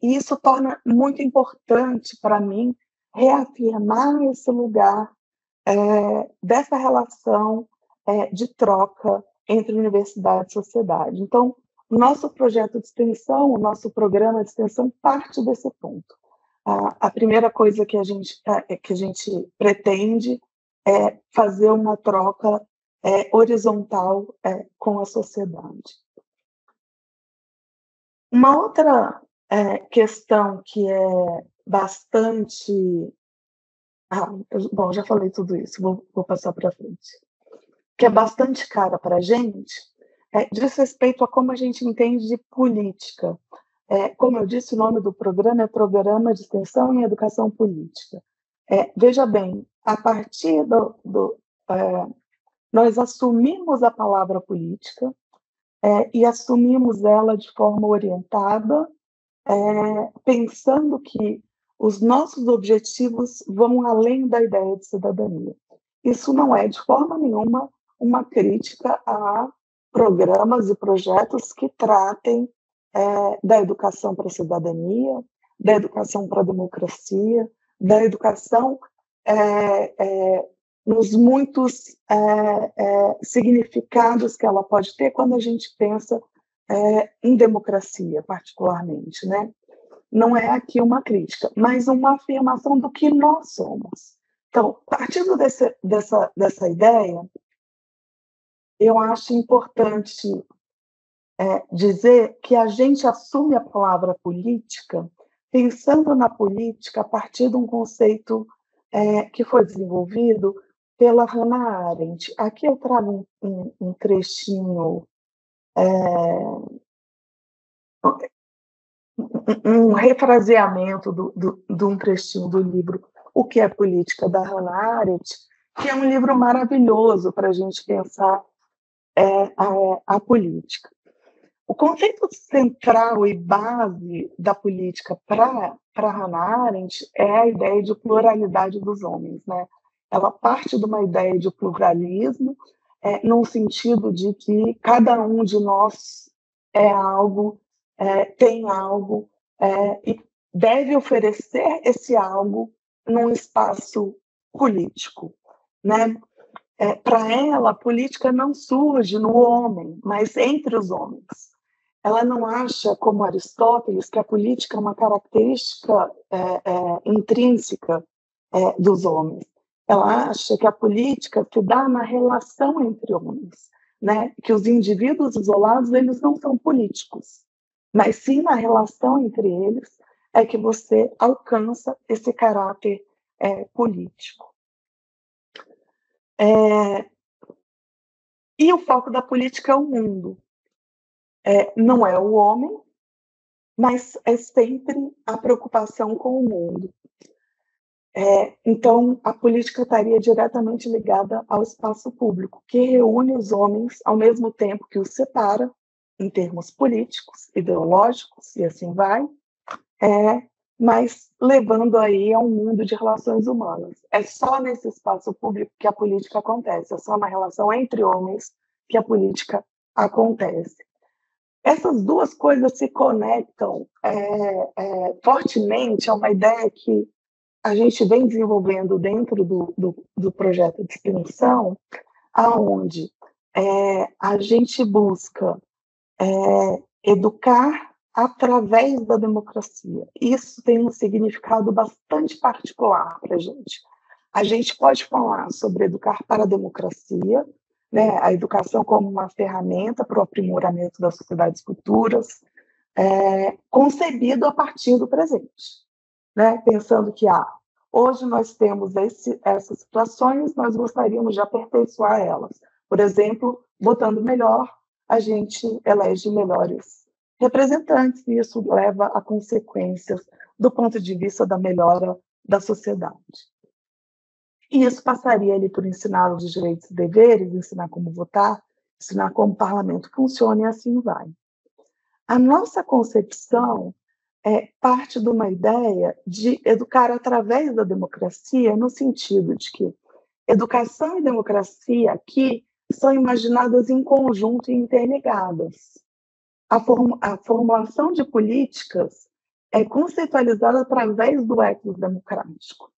isso torna muito importante para mim reafirmar esse lugar dessa relação de troca entre universidade e sociedade. Então, o nosso projeto de extensão, o nosso programa de extensão parte desse ponto. A primeira coisa que a gente pretende é fazer uma troca horizontal com a sociedade. Uma outra questão que é bastante... bom, já falei tudo isso, vou passar para frente. Que é bastante cara para a gente, diz respeito a como a gente entende de política. Como eu disse, o nome do programa é Programa de Extensão em Educação Política. Veja bem, a partir nós assumimos a palavra política e assumimos ela de forma orientada, pensando que os nossos objetivos vão além da ideia de cidadania. Isso não é, de forma nenhuma, uma crítica a programas e projetos que tratem da educação para a cidadania, da educação para a democracia, da educação nos muitos significados que ela pode ter quando a gente pensa em democracia, particularmente, né? Não é aqui uma crítica, mas uma afirmação do que nós somos. Então, partindo dessa ideia, eu acho importante dizer que a gente assume a palavra política pensando na política a partir de um conceito que foi desenvolvido pela Hannah Arendt. Aqui eu trago um trechinho, um refraseamento de um trechinho do livro O que é Política, da Hannah Arendt, que é um livro maravilhoso para a gente pensar a política. O conceito central e base da política para Hannah Arendt é a ideia de pluralidade dos homens, né? Ela parte de uma ideia de pluralismo, num sentido de que cada um de nós é algo, tem algo, e deve oferecer esse algo num espaço político, né? Para ela, a política não surge no homem, mas entre os homens. Ela não acha, como Aristóteles, que a política é uma característica intrínseca dos homens. Ela acha que a política se dá na relação entre homens, né? Que os indivíduos isolados eles não são políticos, mas sim na relação entre eles é que você alcança esse caráter político. E o foco da política é o mundo. Não é o homem, mas é sempre a preocupação com o mundo. Então, a política estaria diretamente ligada ao espaço público, que reúne os homens ao mesmo tempo que os separa, em termos políticos, ideológicos, e assim vai, mas levando aí a um mundo de relações humanas. É só nesse espaço público que a política acontece, é só na relação entre homens que a política acontece. Essas duas coisas se conectam fortemente a uma ideia que a gente vem desenvolvendo dentro do projeto de extensão, aonde a gente busca educar através da democracia. Isso tem um significado bastante particular para a gente. A gente pode falar sobre educar para a democracia, né, a educação como uma ferramenta para o aprimoramento das sociedades futuras, concebido a partir do presente, né, pensando que hoje nós temos essas situações, nós gostaríamos de aperfeiçoar elas. Por exemplo, votando melhor, a gente elege melhores representantes, e isso leva a consequências do ponto de vista da melhora da sociedade. E isso passaria ali por ensinar os direitos e deveres, ensinar como votar, ensinar como o parlamento funciona, e assim vai. A nossa concepção parte de uma ideia de educar através da democracia, no sentido de que educação e democracia aqui são imaginadas em conjunto e interligadas. A formulação de políticas é conceitualizada através do ethos democrático,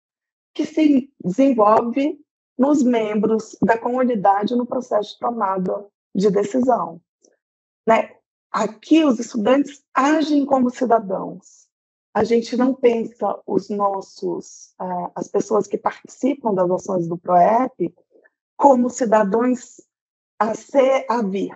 que se desenvolve nos membros da comunidade no processo de tomada de decisão, né? Aqui os estudantes agem como cidadãos. A gente não pensa as pessoas que participam das ações do PROEP como cidadãos a ser, a vir,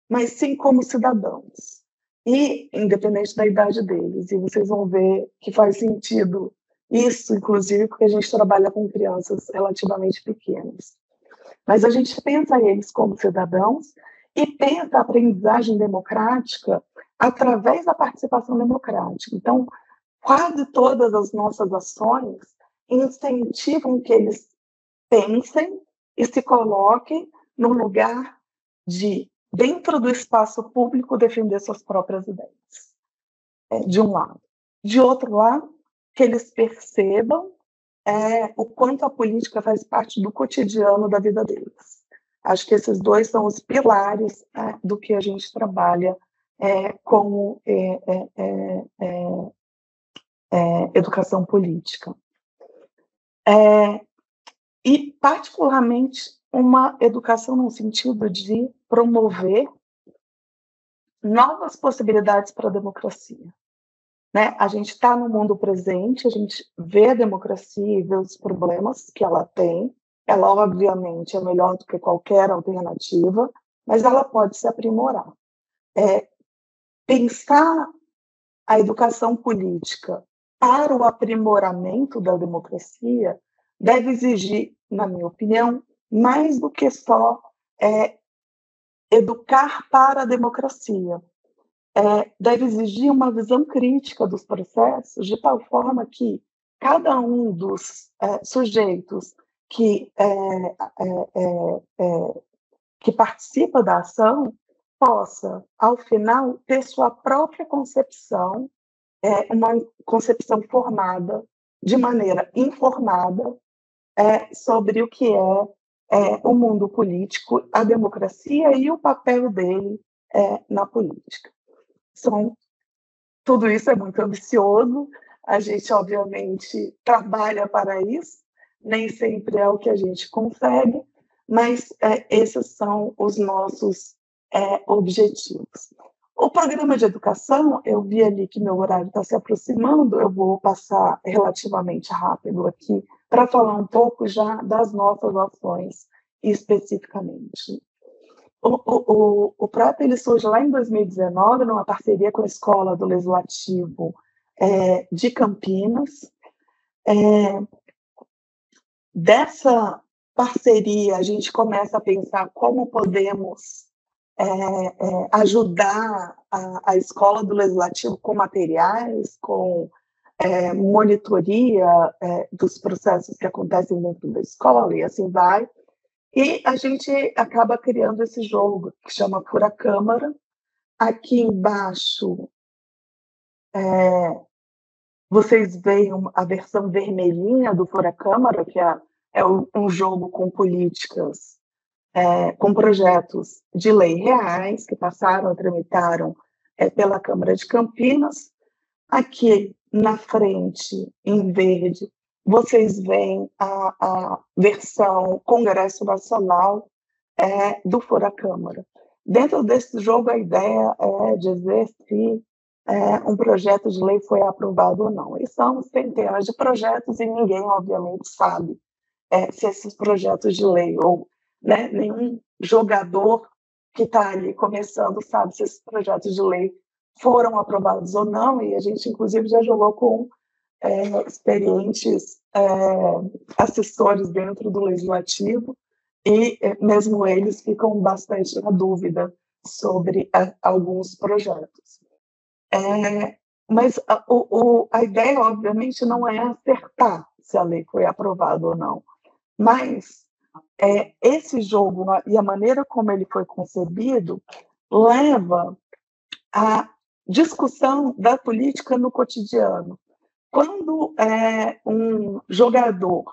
mas sim como cidadãos, e independente da idade deles. E vocês vão ver que faz sentido isso, inclusive, porque a gente trabalha com crianças relativamente pequenas. Mas a gente pensa eles como cidadãos e pensa a aprendizagem democrática através da participação democrática. Então, quase todas as nossas ações incentivam que eles pensem e se coloquem no lugar de, dentro do espaço público, defender suas próprias ideias, de um lado. De outro lado, que eles percebam o quanto a política faz parte do cotidiano da vida deles. Acho que esses dois são os pilares do que a gente trabalha como educação política. E, particularmente, uma educação no sentido de promover novas possibilidades para a democracia. Né? A gente está no mundo presente, a gente vê a democracia e vê os problemas que ela tem. Ela, obviamente, é melhor do que qualquer alternativa, mas ela pode se aprimorar. Pensar a educação política para o aprimoramento da democracia deve exigir, na minha opinião, mais do que só educar para a democracia. Deve exigir uma visão crítica dos processos, de tal forma que cada um dos sujeitos que participa da ação possa, ao final, ter sua própria concepção, uma concepção formada, de maneira informada, sobre o que é o mundo político, a democracia e o papel dele na política. Tudo isso é muito ambicioso, a gente, obviamente, trabalha para isso, nem sempre é o que a gente consegue, mas esses são os nossos objetivos. O programa de educação, eu vi ali que meu horário está se aproximando, eu vou passar relativamente rápido aqui para falar um pouco já das nossas ações especificamente. O PROP ele surge lá em 2019, numa parceria com a Escola do Legislativo de Campinas. Dessa parceria, a gente começa a pensar como podemos ajudar a Escola do Legislativo com materiais, com monitoria dos processos que acontecem dentro da escola, e assim vai. E a gente acaba criando esse jogo que chama Fura Câmara. Aqui embaixo vocês veem a versão vermelhinha do Fura Câmara, que é um jogo com políticas, com projetos de lei reais que tramitaram pela Câmara de Campinas. Aqui na frente, em verde, vocês veem a versão Congresso Nacional do Fura Câmara. Dentro desse jogo, a ideia é dizer se um projeto de lei foi aprovado ou não. E são centenas de projetos e ninguém, obviamente, sabe se esses projetos de lei, ou nenhum jogador que está ali começando sabe se esses projetos de lei foram aprovados ou não, e a gente, inclusive, já jogou com experientes assessores dentro do Legislativo, e mesmo eles ficam bastante na dúvida sobre alguns projetos. Mas a ideia, obviamente, não é acertar se a lei foi aprovada ou não, mas esse jogo e a maneira como ele foi concebido leva à discussão da política no cotidiano. Quando um jogador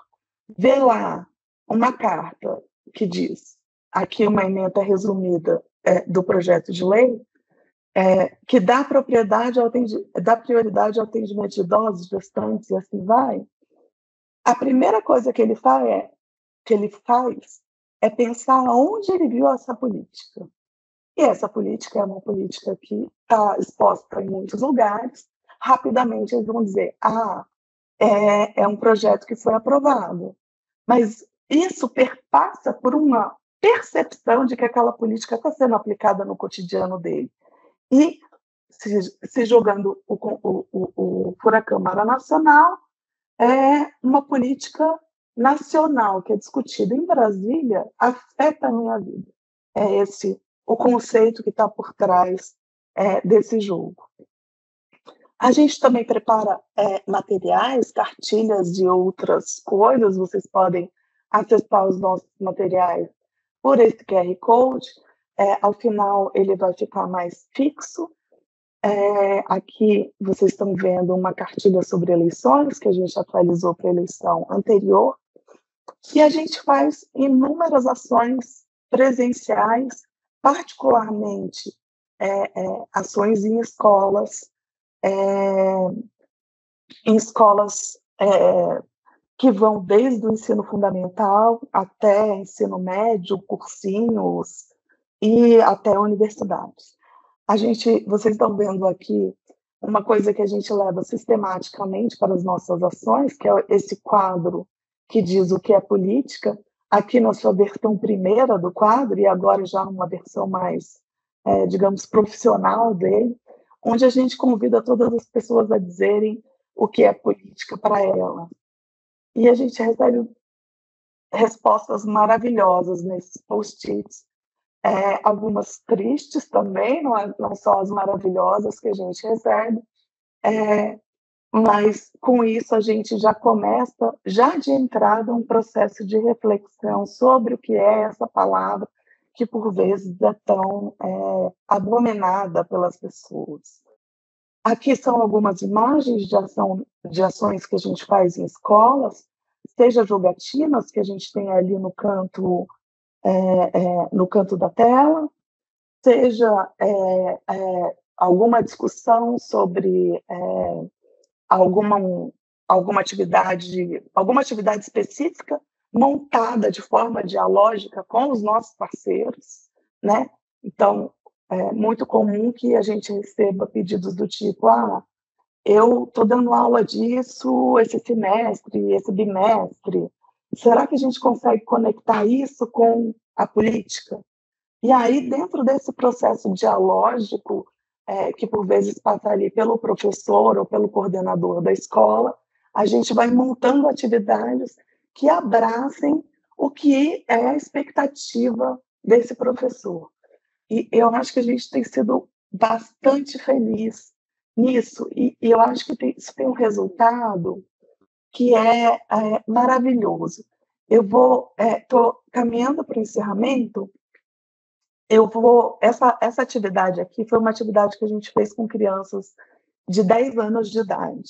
vê lá uma carta que diz, aqui uma ementa resumida do projeto de lei, que dá prioridade ao atendimento de idosos, gestantes e assim vai, a primeira coisa que ele faz é pensar onde ele viu essa política. E essa política é uma política que está exposta em muitos lugares. Rapidamente eles vão dizer, é um projeto que foi aprovado. Mas isso perpassa por uma percepção de que aquela política está sendo aplicada no cotidiano dele. E se jogando o furacão para nacional, é uma política nacional que é discutida em Brasília, afeta a minha vida. É esse o conceito que está por trás desse jogo. A gente também prepara materiais, cartilhas de outras coisas. Vocês podem acessar os nossos materiais por esse QR Code. Ao final, ele vai ficar mais fixo. Aqui vocês estão vendo uma cartilha sobre eleições, que a gente atualizou para a eleição anterior. E a gente faz inúmeras ações presenciais, particularmente ações em escolas, que vão desde o ensino fundamental até ensino médio, cursinhos e até universidades. Vocês estão vendo aqui uma coisa que a gente leva sistematicamente para as nossas ações, que é esse quadro que diz o que é política, aqui na sua versão primeira do quadro, e agora já numa versão mais, digamos, profissional dele, onde a gente convida todas as pessoas a dizerem o que é política para elas. E a gente recebe respostas maravilhosas nesses post-its, algumas tristes também, não só as maravilhosas que a gente recebe, mas com isso a gente já começa, já de entrada, um processo de reflexão sobre o que é essa palavra, que por vezes é tão abominada pelas pessoas. Aqui são algumas imagens de ações que a gente faz em escolas, seja jogatinas, que a gente tem ali no canto da tela, seja alguma discussão sobre alguma atividade específica montada de forma dialógica com os nossos parceiros, né? Então, é muito comum que a gente receba pedidos do tipo: eu estou dando aula disso esse semestre, esse bimestre, será que a gente consegue conectar isso com a política? E aí, dentro desse processo dialógico, que por vezes passa ali pelo professor ou pelo coordenador da escola, a gente vai montando atividades que abracem o que é a expectativa desse professor. E eu acho que a gente tem sido bastante feliz nisso, e eu acho que isso tem um resultado que é maravilhoso. Eu estou caminhando para o encerramento. Essa atividade aqui foi uma atividade que a gente fez com crianças de 10 anos de idade.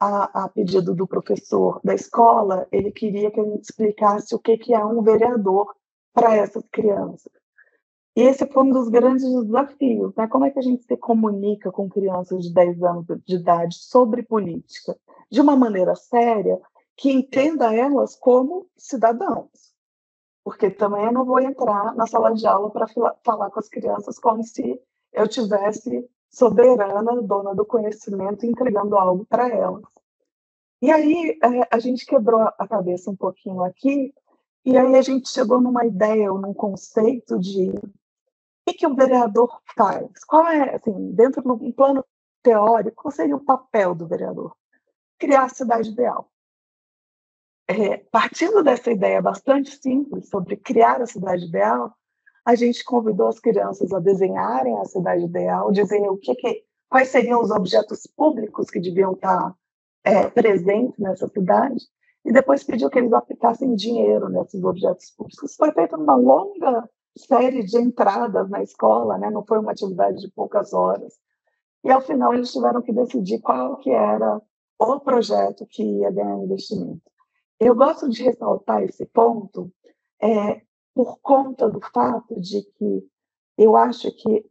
A pedido do professor da escola, ele queria que a gente explicasse o que é um vereador para essas crianças. E esse foi um dos grandes desafios, né? Como é que a gente se comunica com crianças de 10 anos de idade sobre política? De uma maneira séria, que entenda elas como cidadãos. Porque também eu não vou entrar na sala de aula para falar com as crianças como se eu tivesse soberana, dona do conhecimento, entregando algo para elas. E aí a gente quebrou a cabeça um pouquinho aqui, e aí a gente chegou numa ideia, ou num conceito de o que o vereador faz? Qual é, assim, dentro de um plano teórico, qual seria o papel do vereador? Criar a cidade ideal. Partindo dessa ideia bastante simples sobre criar a cidade ideal, a gente convidou as crianças a desenharem a cidade ideal, dizerem quais seriam os objetos públicos que deviam estar presentes nessa cidade, e depois pediu que eles aplicassem dinheiro nesses objetos públicos. Isso foi feito numa longa série de entradas na escola, né? Não foi uma atividade de poucas horas. E, ao final, eles tiveram que decidir qual que era o projeto que ia ganhar investimento. Eu gosto de ressaltar esse ponto por conta do fato de que eu acho que,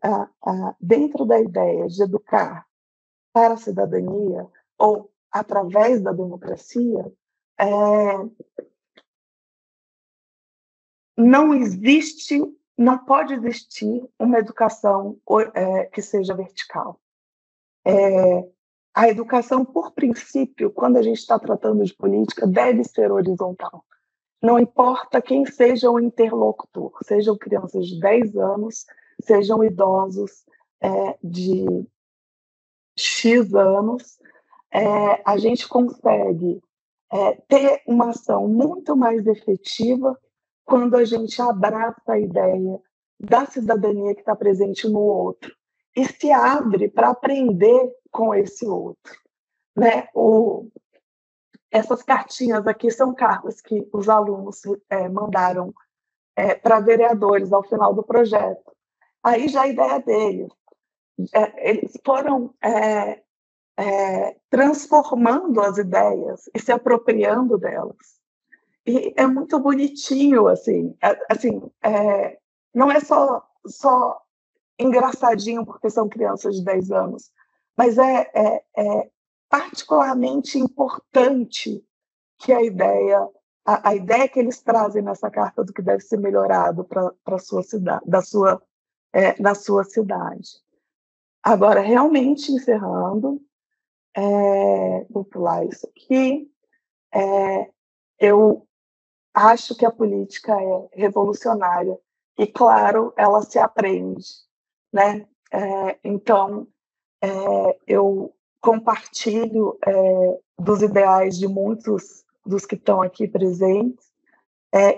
dentro da ideia de educar para a cidadania, ou através da democracia, não pode existir uma educação que seja vertical. A educação, por princípio, quando a gente está tratando de política, deve ser horizontal. não importa quem seja o interlocutor, sejam crianças de 10 anos, sejam idosos de X anos, a gente consegue ter uma ação muito mais efetiva quando a gente abraça a ideia da cidadania que está presente no outro e se abre para aprender com esse outro. Né? Essas cartinhas aqui são cartas que os alunos mandaram para vereadores ao final do projeto. Aí já a ideia deles. Eles foram transformando as ideias e se apropriando delas. E é muito bonitinho, assim, não é só engraçadinho porque são crianças de 10 anos, mas é particularmente importante que a ideia que eles trazem nessa carta do que deve ser melhorado para a sua cidade, na sua cidade. Agora, realmente encerrando, vou pular isso aqui. Eu acho que a política é revolucionária e, claro, ela se aprende, né? Então, eu compartilho dos ideais de muitos dos que estão aqui presentes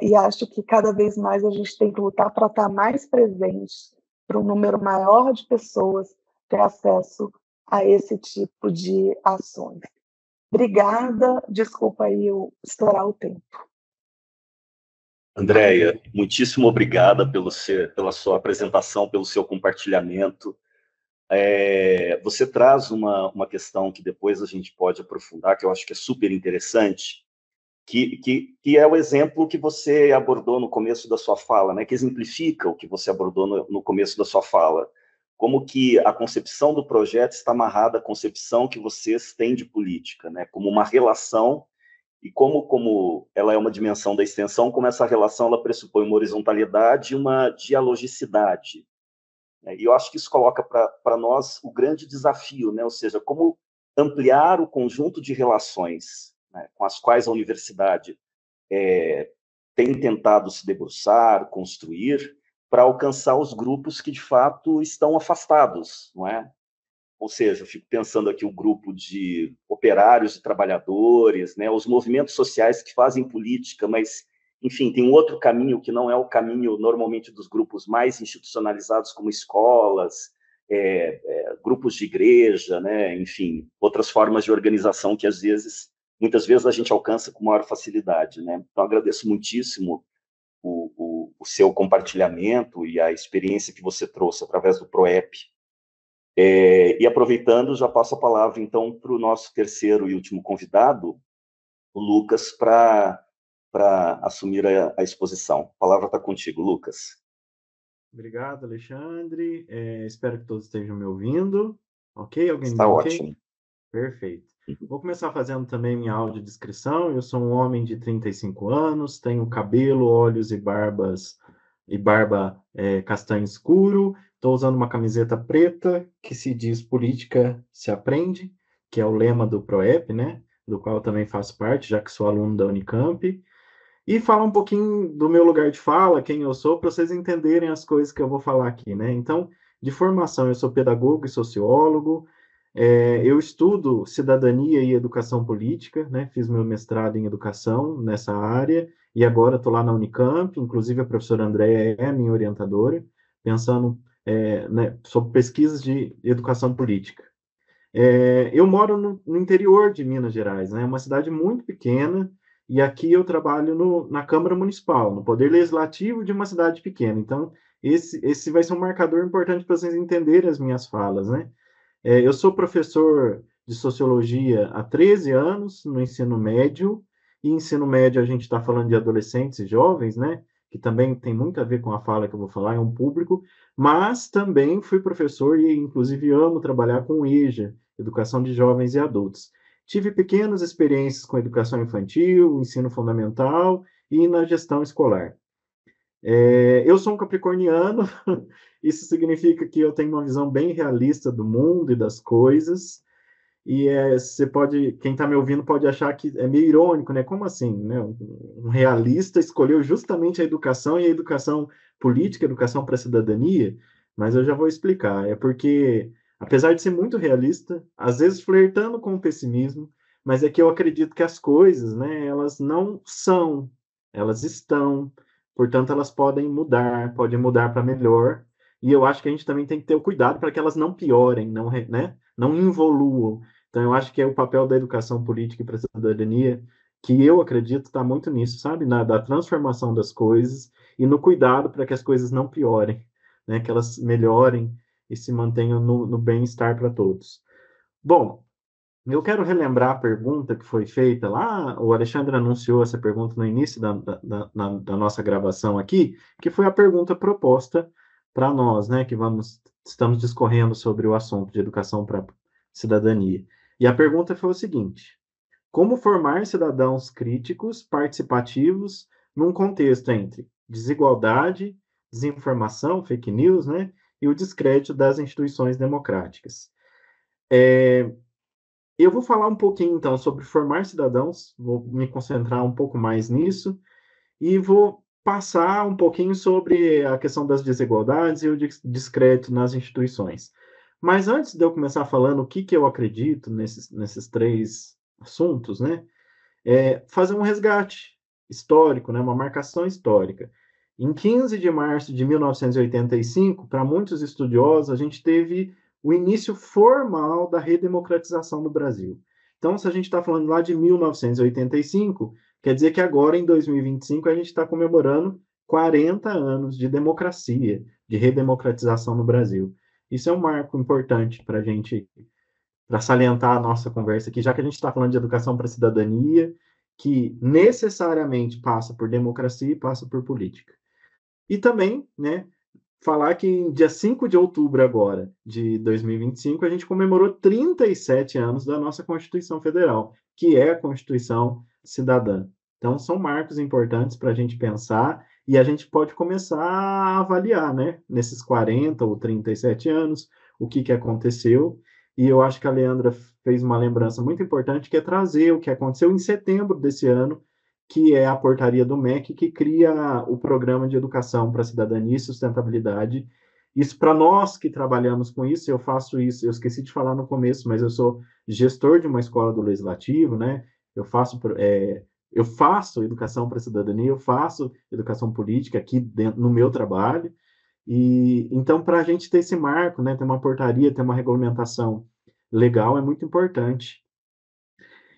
e acho que cada vez mais a gente tem que lutar para estar mais presente, para um número maior de pessoas ter acesso a esse tipo de ações. Obrigada, desculpa aí eu estourar o tempo. Andréia, muitíssimo obrigada pela sua apresentação, pelo seu compartilhamento. Você traz uma questão que depois a gente pode aprofundar, que eu acho que é super interessante, que é o exemplo que você abordou no começo da sua fala, né? Que exemplifica o que você abordou no começo da sua fala. Como que a concepção do projeto está amarrada à concepção que vocês têm de política, né? Como uma relação, e como ela é uma dimensão da extensão, como essa relação ela pressupõe uma horizontalidade e uma dialogicidade. E eu acho que isso coloca para nós o grande desafio, né? Ou seja, como ampliar o conjunto de relações, né, com as quais a universidade tem tentado se debruçar, construir, para alcançar os grupos que, de fato, estão afastados, não é? Ou seja, eu fico pensando aqui o grupo de operários e trabalhadores, né, os movimentos sociais que fazem política, mas, enfim, tem um outro caminho que não é o caminho, normalmente, dos grupos mais institucionalizados, como escolas, grupos de igreja, né, enfim, outras formas de organização que, muitas vezes, a gente alcança com maior facilidade. Né? Então, agradeço muitíssimo o seu compartilhamento e a experiência que você trouxe através do PROEP. E aproveitando, já passo a palavra, então, para o nosso terceiro e último convidado, o Lucas, para assumir a exposição. A palavra está contigo, Lucas. Obrigado, Alexandre. Espero que todos estejam me ouvindo. Ok? Alguém Está me ótimo. ok? Perfeito. Vou começar fazendo também minha audiodescrição. Eu sou um homem de 35 anos, tenho cabelo, olhos e barba castanho escuro. Estou usando uma camiseta preta que se diz Política se Aprende, que é o lema do PROEP, né? Do qual eu também faço parte, já que sou aluno da Unicamp. E falar um pouquinho do meu lugar de fala, quem eu sou, para vocês entenderem as coisas que eu vou falar aqui, né? Então, de formação, eu sou pedagogo e sociólogo. Eu estudo cidadania e educação política, né? Fiz meu mestrado em educação nessa área e agora estou lá na Unicamp. Inclusive, a professora Andréia é minha orientadora, pensando né, sobre pesquisas de educação política. Eu moro no interior de Minas Gerais, né? É uma cidade muito pequena, e aqui eu trabalho na Câmara Municipal, no Poder Legislativo de uma cidade pequena. Então, esse vai ser um marcador importante para vocês entenderem as minhas falas, né? Eu sou professor de Sociologia há 13 anos no ensino médio, e ensino médio a gente está falando de adolescentes e jovens, né? Que também tem muito a ver com a fala que eu vou falar, é um público, mas também fui professor e, inclusive, amo trabalhar com EJA, Educação de Jovens e Adultos. Tive pequenas experiências com educação infantil, ensino fundamental e na gestão escolar. Eu sou um capricorniano, isso significa que eu tenho uma visão bem realista do mundo e das coisas, E você pode, quem está me ouvindo pode achar que é meio irônico, né? Como assim, né? Um realista escolheu justamente a educação e a educação política, a educação para a cidadania, mas eu já vou explicar. É porque, apesar de ser muito realista, às vezes flertando com o pessimismo, mas é que eu acredito que as coisas, né? Elas não são, elas estão, portanto, elas podem mudar para melhor. E eu acho que a gente também tem que ter o cuidado para que elas não piorem, não, né? Não involuam. Então, eu acho que é o papel da educação política e para a cidadania, que eu acredito está muito nisso, sabe? Da transformação das coisas e no cuidado para que as coisas não piorem, né? Que elas melhorem e se mantenham no bem-estar para todos. Bom, eu quero relembrar a pergunta que foi feita lá, o Alexandre anunciou essa pergunta no início da nossa gravação aqui, que foi a pergunta proposta para nós, né? Que estamos discorrendo sobre o assunto de educação para cidadania. E a pergunta foi o seguinte: como formar cidadãos críticos, participativos, num contexto entre desigualdade, desinformação, fake news, né, e o descrédito das instituições democráticas? Eu vou falar um pouquinho, então, sobre formar cidadãos, vou me concentrar um pouco mais nisso, e vou passar um pouquinho sobre a questão das desigualdades e o descrédito nas instituições. Mas antes de eu começar falando o que eu acredito nesses três assuntos, né, fazer um resgate histórico, né, uma marcação histórica. Em 15 de março de 1985, para muitos estudiosos, a gente teve o início formal da redemocratização do Brasil. Então, se a gente está falando lá de 1985, quer dizer que agora, em 2025, a gente está comemorando 40 anos de democracia, de redemocratização no Brasil. Isso é um marco importante para a gente, para salientar a nossa conversa aqui, já que a gente está falando de educação para a cidadania, que necessariamente passa por democracia e passa por política. E também, né, falar que em dia 5 de outubro agora, de 2025, a gente comemorou 37 anos da nossa Constituição Federal, que é a Constituição Cidadã. Então, são marcos importantes para a gente pensar e a gente pode começar a avaliar, né, nesses 40 ou 37 anos, o que aconteceu. E eu acho que a Leandra fez uma lembrança muito importante, que é trazer o que aconteceu em setembro desse ano, que é a portaria do MEC, que cria o Programa de Educação para a Cidadania e Sustentabilidade. Isso, para nós que trabalhamos com isso, eu faço isso, eu esqueci de falar no começo, mas eu sou gestor de uma escola do Legislativo, né? Eu faço educação para a cidadania, eu faço educação política aqui dentro, no meu trabalho, e então, para a gente ter esse marco, né, ter uma portaria, ter uma regulamentação legal, é muito importante.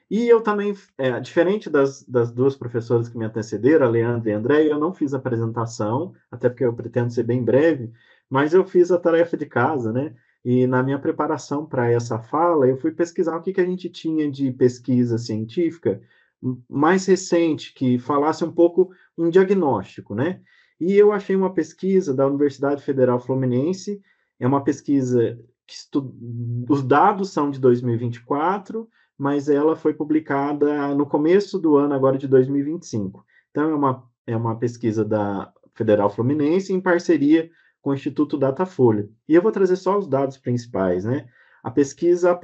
E eu também, diferente das duas professoras que me antecederam, a Leandra e a André, eu não fiz apresentação, até porque eu pretendo ser bem breve, mas eu fiz a tarefa de casa, né? E na minha preparação para essa fala, eu fui pesquisar o que a gente tinha de pesquisa científica mais recente, que falasse um pouco um diagnóstico, né? E eu achei uma pesquisa da Universidade Federal Fluminense, é uma pesquisa que os dados são de 2024, mas ela foi publicada no começo do ano, agora de 2025. Então, é uma pesquisa da Federal Fluminense em parceria com o Instituto Datafolha. E eu vou trazer só os dados principais, né? A pesquisa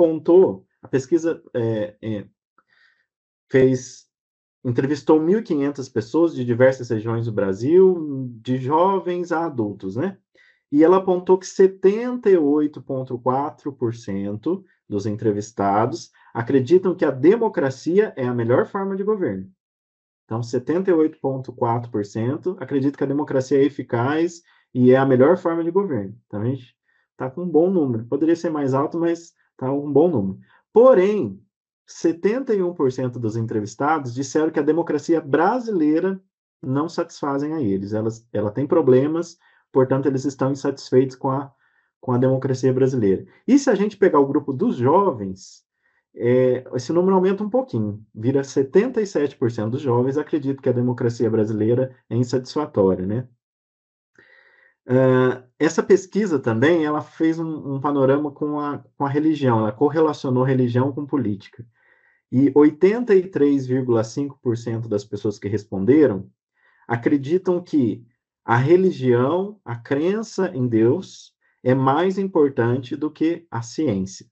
entrevistou 1.500 pessoas de diversas regiões do Brasil, de jovens a adultos, né? E ela apontou que 78,4% dos entrevistados acreditam que a democracia é a melhor forma de governo. Então, 78,4% acreditam que a democracia é eficaz e é a melhor forma de governo. Então, a gente está com um bom número. Poderia ser mais alto, mas está um bom número. Porém, 71% dos entrevistados disseram que a democracia brasileira não satisfazem a eles. Ela tem problemas, portanto, eles estão insatisfeitos com a democracia brasileira. E se a gente pegar o grupo dos jovens, esse número aumenta um pouquinho, vira 77% dos jovens acreditam que a democracia brasileira é insatisfatória, né? Essa pesquisa também, ela fez um panorama com a religião, ela correlacionou religião com política. E 83,5% das pessoas que responderam acreditam que a religião, a crença em Deus, é mais importante do que a ciência.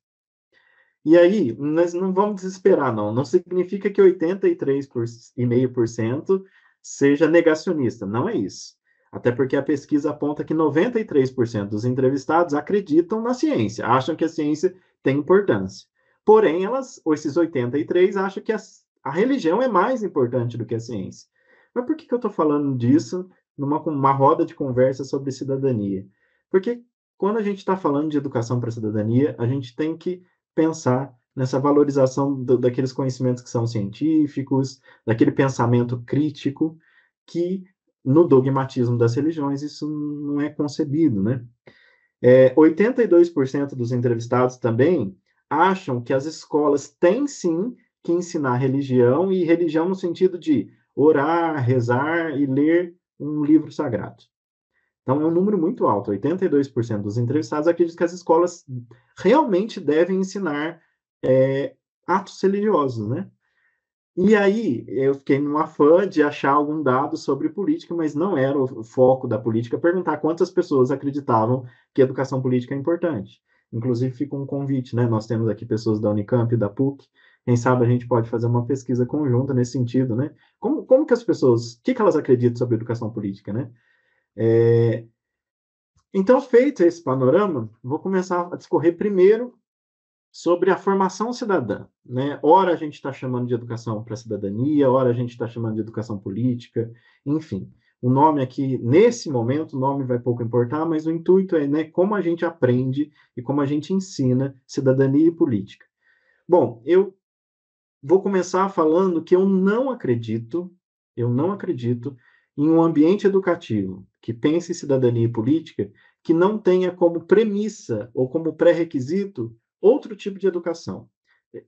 E aí, nós não vamos desesperar, não. Não significa que 83,5% seja negacionista. Não é isso. Até porque a pesquisa aponta que 93% dos entrevistados acreditam na ciência, acham que a ciência tem importância. Porém, esses 83 acham que a religião é mais importante do que a ciência. Mas por que eu estou falando disso numa roda de conversa sobre cidadania? Porque quando a gente está falando de educação para a cidadania, a gente tem que pensar nessa valorização daqueles conhecimentos que são científicos, daquele pensamento crítico, que no dogmatismo das religiões isso não é concebido, né? 82% dos entrevistados também acham que as escolas têm sim que ensinar religião, e religião no sentido de orar, rezar e ler um livro sagrado. Então, é um número muito alto. 82% dos entrevistados acreditam que as escolas realmente devem ensinar atos religiosos, né? E aí, eu fiquei num afã de achar algum dado sobre política, mas não era o foco da política perguntar quantas pessoas acreditavam que a educação política é importante. Inclusive, fica um convite, né? Nós temos aqui pessoas da Unicamp e da PUC. Quem sabe a gente pode fazer uma pesquisa conjunta nesse sentido, né? Como que as pessoas, o que elas acreditam sobre educação política, né? Então, feito esse panorama, vou começar a discorrer primeiro sobre a formação cidadã, né? Ora a gente está chamando de educação para a cidadania, ora a gente está chamando de educação política, enfim. O nome aqui, nesse momento, o nome vai pouco importar, mas o intuito é, né, como a gente aprende e como a gente ensina cidadania e política. Bom, eu vou começar falando que eu não acredito em um ambiente educativo que pense em cidadania e política que não tenha como premissa ou como pré-requisito outro tipo de educação.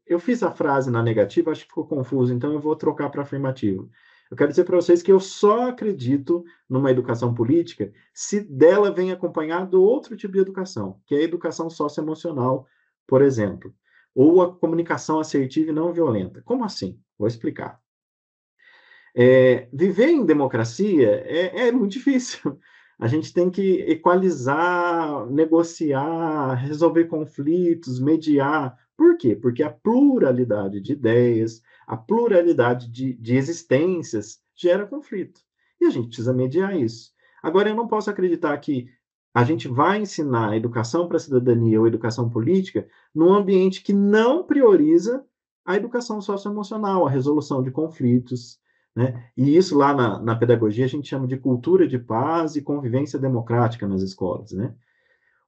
Eu fiz a frase na negativa, acho que ficou confuso, então eu vou trocar para afirmativo. Eu quero dizer para vocês que eu só acredito numa educação política se dela vem acompanhado outro tipo de educação, que é a educação socioemocional, por exemplo, ou a comunicação assertiva e não violenta. Como assim? Vou explicar. Viver em democracia é muito difícil. A gente tem que equalizar, negociar, resolver conflitos, mediar. Por quê? Porque a pluralidade de ideias, a pluralidade de existências gera conflito. E a gente precisa mediar isso. Agora, eu não posso acreditar que a gente vai ensinar educação para a cidadania ou educação política num ambiente que não prioriza a educação socioemocional, a resolução de conflitos, né? E isso lá na pedagogia a gente chama de cultura de paz e convivência democrática nas escolas, né?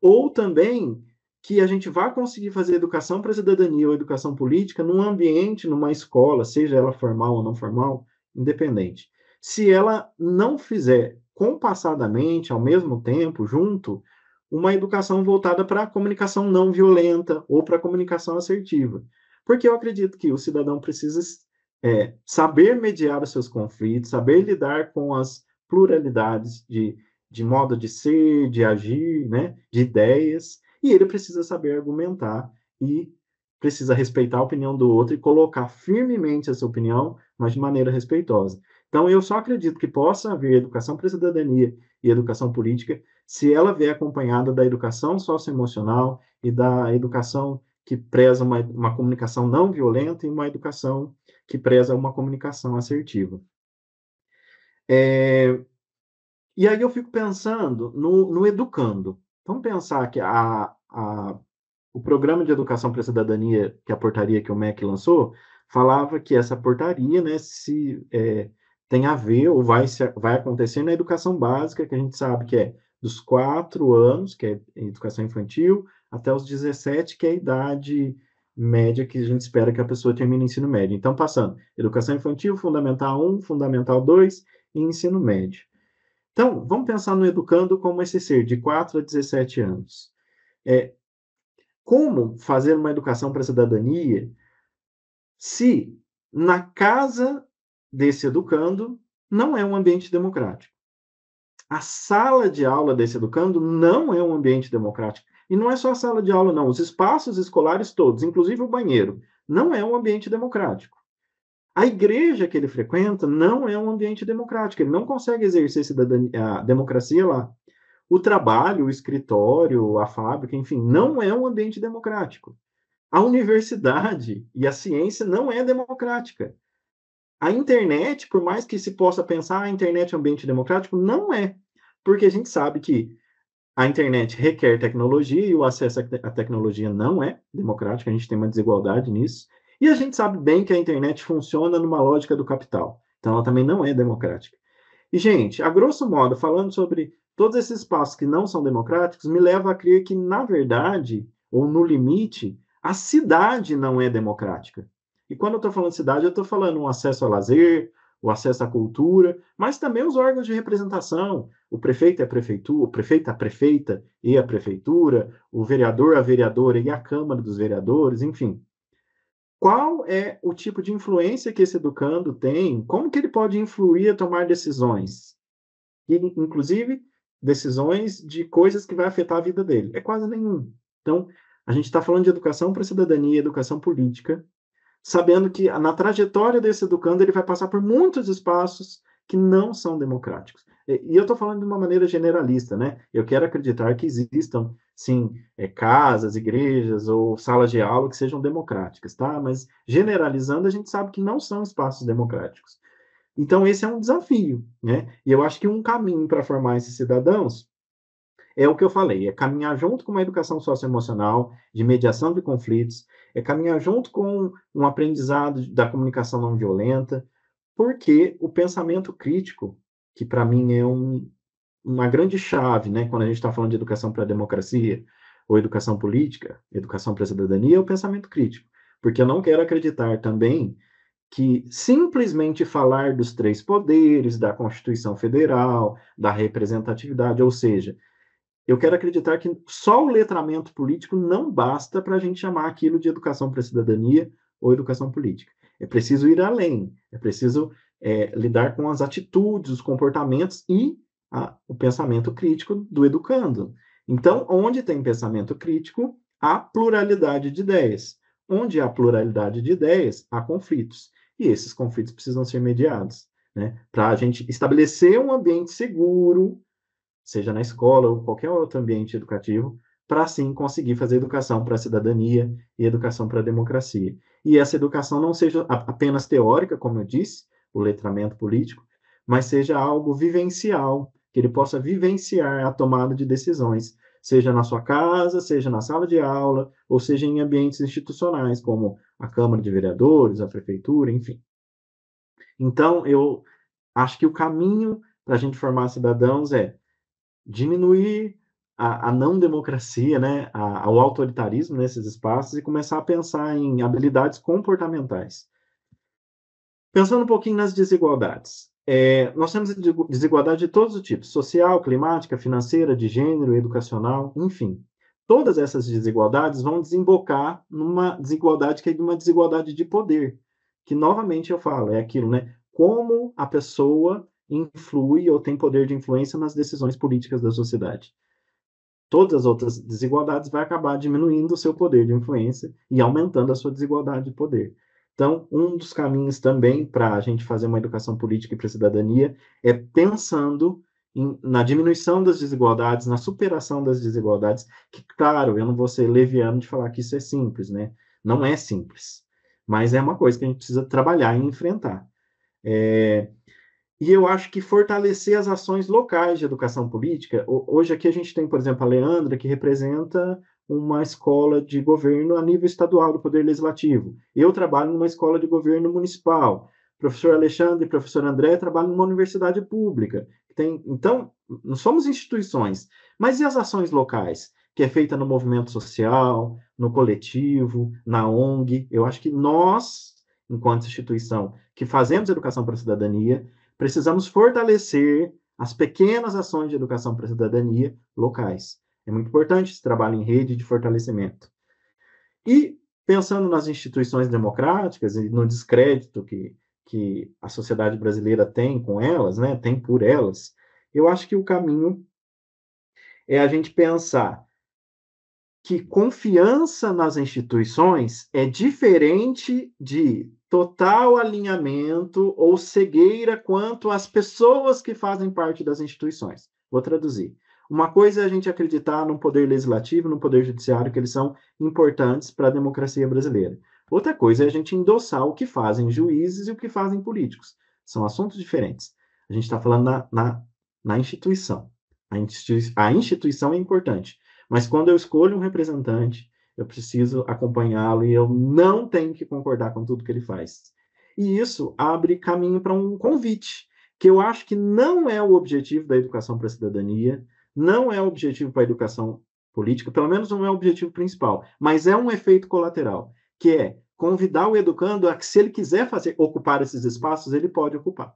Ou também que a gente vá conseguir fazer educação para a cidadania ou educação política num ambiente, numa escola, seja ela formal ou não formal, independente. Se ela não fizer compassadamente, ao mesmo tempo, junto, uma educação voltada para a comunicação não violenta ou para a comunicação assertiva. Porque eu acredito que o cidadão precisa saber mediar os seus conflitos, saber lidar com as pluralidades de modo de ser, de agir, né, de ideias, e ele precisa saber argumentar e precisa respeitar a opinião do outro e colocar firmemente essa opinião, mas de maneira respeitosa. Então, eu só acredito que possa haver educação para a cidadania e educação política se ela vier acompanhada da educação socioemocional e da educação que preza uma comunicação não violenta e uma educação que preza uma comunicação assertiva. E aí eu fico pensando no educando. Vamos pensar que o programa de educação para a cidadania, que a portaria que o MEC lançou, falava que essa portaria, né, tem a ver ou vai acontecer na educação básica, que a gente sabe que é dos 4 anos, que é educação infantil, até os 17, que é a idade média que a gente espera que a pessoa termine o ensino médio. Então, passando educação infantil, Fundamental 1, Fundamental 2 e ensino médio. Então, vamos pensar no educando como esse ser de 4 a 17 anos. Como fazer uma educação para a cidadania se na casa desse educando não é um ambiente democrático? A sala de aula desse educando não é um ambiente democrático. E não é só a sala de aula, não. Os espaços escolares todos, inclusive o banheiro, não é um ambiente democrático. A igreja que ele frequenta não é um ambiente democrático. Ele não consegue exercer a democracia lá. O trabalho, o escritório, a fábrica, enfim, não é um ambiente democrático. A universidade e a ciência não é democrática. A internet, por mais que se possa pensar a internet é um ambiente democrático, não é. Porque a gente sabe que a internet requer tecnologia e o acesso à tecnologia não é democrático, a gente tem uma desigualdade nisso. E a gente sabe bem que a internet funciona numa lógica do capital. Então, ela também não é democrática. E, gente, a grosso modo, falando sobre todos esses espaços que não são democráticos, me leva a crer que, na verdade, ou no limite, a cidade não é democrática. E quando eu estou falando cidade, eu estou falando o acesso ao lazer, o acesso à cultura, mas também os órgãos de representação. O prefeito é a prefeitura, o prefeito é a prefeita e a prefeitura, o vereador a vereadora e a Câmara dos Vereadores, enfim. Qual é o tipo de influência que esse educando tem? Como que ele pode influir a tomar decisões? E, inclusive, decisões de coisas que vai afetar a vida dele. É quase nenhum. Então, a gente está falando de educação para a cidadania, educação política, sabendo que na trajetória desse educando ele vai passar por muitos espaços que não são democráticos. E eu estou falando de uma maneira generalista, né? Eu quero acreditar que existam, sim, casas, igrejas ou salas de aula que sejam democráticas, tá? Mas generalizando, a gente sabe que não são espaços democráticos. Então, esse é um desafio, né? E eu acho que um caminho para formar esses cidadãos é o que eu falei, é caminhar junto com uma educação socioemocional, de mediação de conflitos, é caminhar junto com um aprendizado da comunicação não violenta, porque o pensamento crítico, que para mim é uma grande chave, né, quando a gente está falando de educação para a democracia, ou educação política, educação para a cidadania, é o pensamento crítico. Porque eu não quero acreditar também que simplesmente falar dos três poderes, da Constituição Federal, da representatividade, ou seja, eu quero acreditar que só o letramento político não basta para a gente chamar aquilo de educação para a cidadania ou educação política. É preciso ir além, é preciso lidar com as atitudes, os comportamentos e o pensamento crítico do educando. Então, onde tem pensamento crítico, há pluralidade de ideias. Onde há pluralidade de ideias, há conflitos. E esses conflitos precisam ser mediados, né? Para a gente estabelecer um ambiente seguro, seja na escola ou qualquer outro ambiente educativo, para assim conseguir fazer educação para a cidadania e educação para a democracia. E essa educação não seja apenas teórica, como eu disse, o letramento político, mas seja algo vivencial, que ele possa vivenciar a tomada de decisões, seja na sua casa, seja na sala de aula, ou seja em ambientes institucionais, como a Câmara de Vereadores, a Prefeitura, enfim. Então, eu acho que o caminho para a gente formar cidadãos é diminuir a não democracia, né, o autoritarismo nesses espaços e começar a pensar em habilidades comportamentais. Pensando um pouquinho nas desigualdades. Nós temos desigualdade de todos os tipos, social, climática, financeira, de gênero, educacional, enfim. Todas essas desigualdades vão desembocar numa desigualdade que é uma desigualdade de poder, que novamente eu falo, é aquilo, né? Como a pessoa influi ou tem poder de influência nas decisões políticas da sociedade. Todas as outras desigualdades vai acabar diminuindo o seu poder de influência e aumentando a sua desigualdade de poder. Então, um dos caminhos também para a gente fazer uma educação política e para a cidadania é pensando na diminuição das desigualdades, na superação das desigualdades, que, claro, eu não vou ser leviano de falar que isso é simples, né? Não é simples, mas é uma coisa que a gente precisa trabalhar e enfrentar. E eu acho que fortalecer as ações locais de educação política. Hoje aqui a gente tem, por exemplo, a Leandra, que representa uma escola de governo a nível estadual do Poder Legislativo. Eu trabalho numa escola de governo municipal. O professor Alexandre e o professor André trabalham numa universidade pública. Então, não somos instituições. Mas e as ações locais? Que é feita no movimento social, no coletivo, na ONG. Eu acho que nós, enquanto instituição que fazemos educação para a cidadania, precisamos fortalecer as pequenas ações de educação para a cidadania locais. É muito importante esse trabalho em rede de fortalecimento. E, pensando nas instituições democráticas e no descrédito que a sociedade brasileira tem com elas, né, tem por elas, eu acho que o caminho é a gente pensar que confiança nas instituições é diferente de total alinhamento ou cegueira quanto às pessoas que fazem parte das instituições. Vou traduzir. Uma coisa é a gente acreditar no poder legislativo, no poder judiciário, que eles são importantes para a democracia brasileira. Outra coisa é a gente endossar o que fazem juízes e o que fazem políticos. São assuntos diferentes. A gente está falando na instituição. A instituição é importante. Mas quando eu escolho um representante, eu preciso acompanhá-lo e eu não tenho que concordar com tudo que ele faz. E isso abre caminho para um convite, que eu acho que não é o objetivo da educação para a cidadania, não é o objetivo para a educação política, pelo menos não é o objetivo principal, mas é um efeito colateral, que é convidar o educando a que, se ele quiser ocupar esses espaços, ele pode ocupar.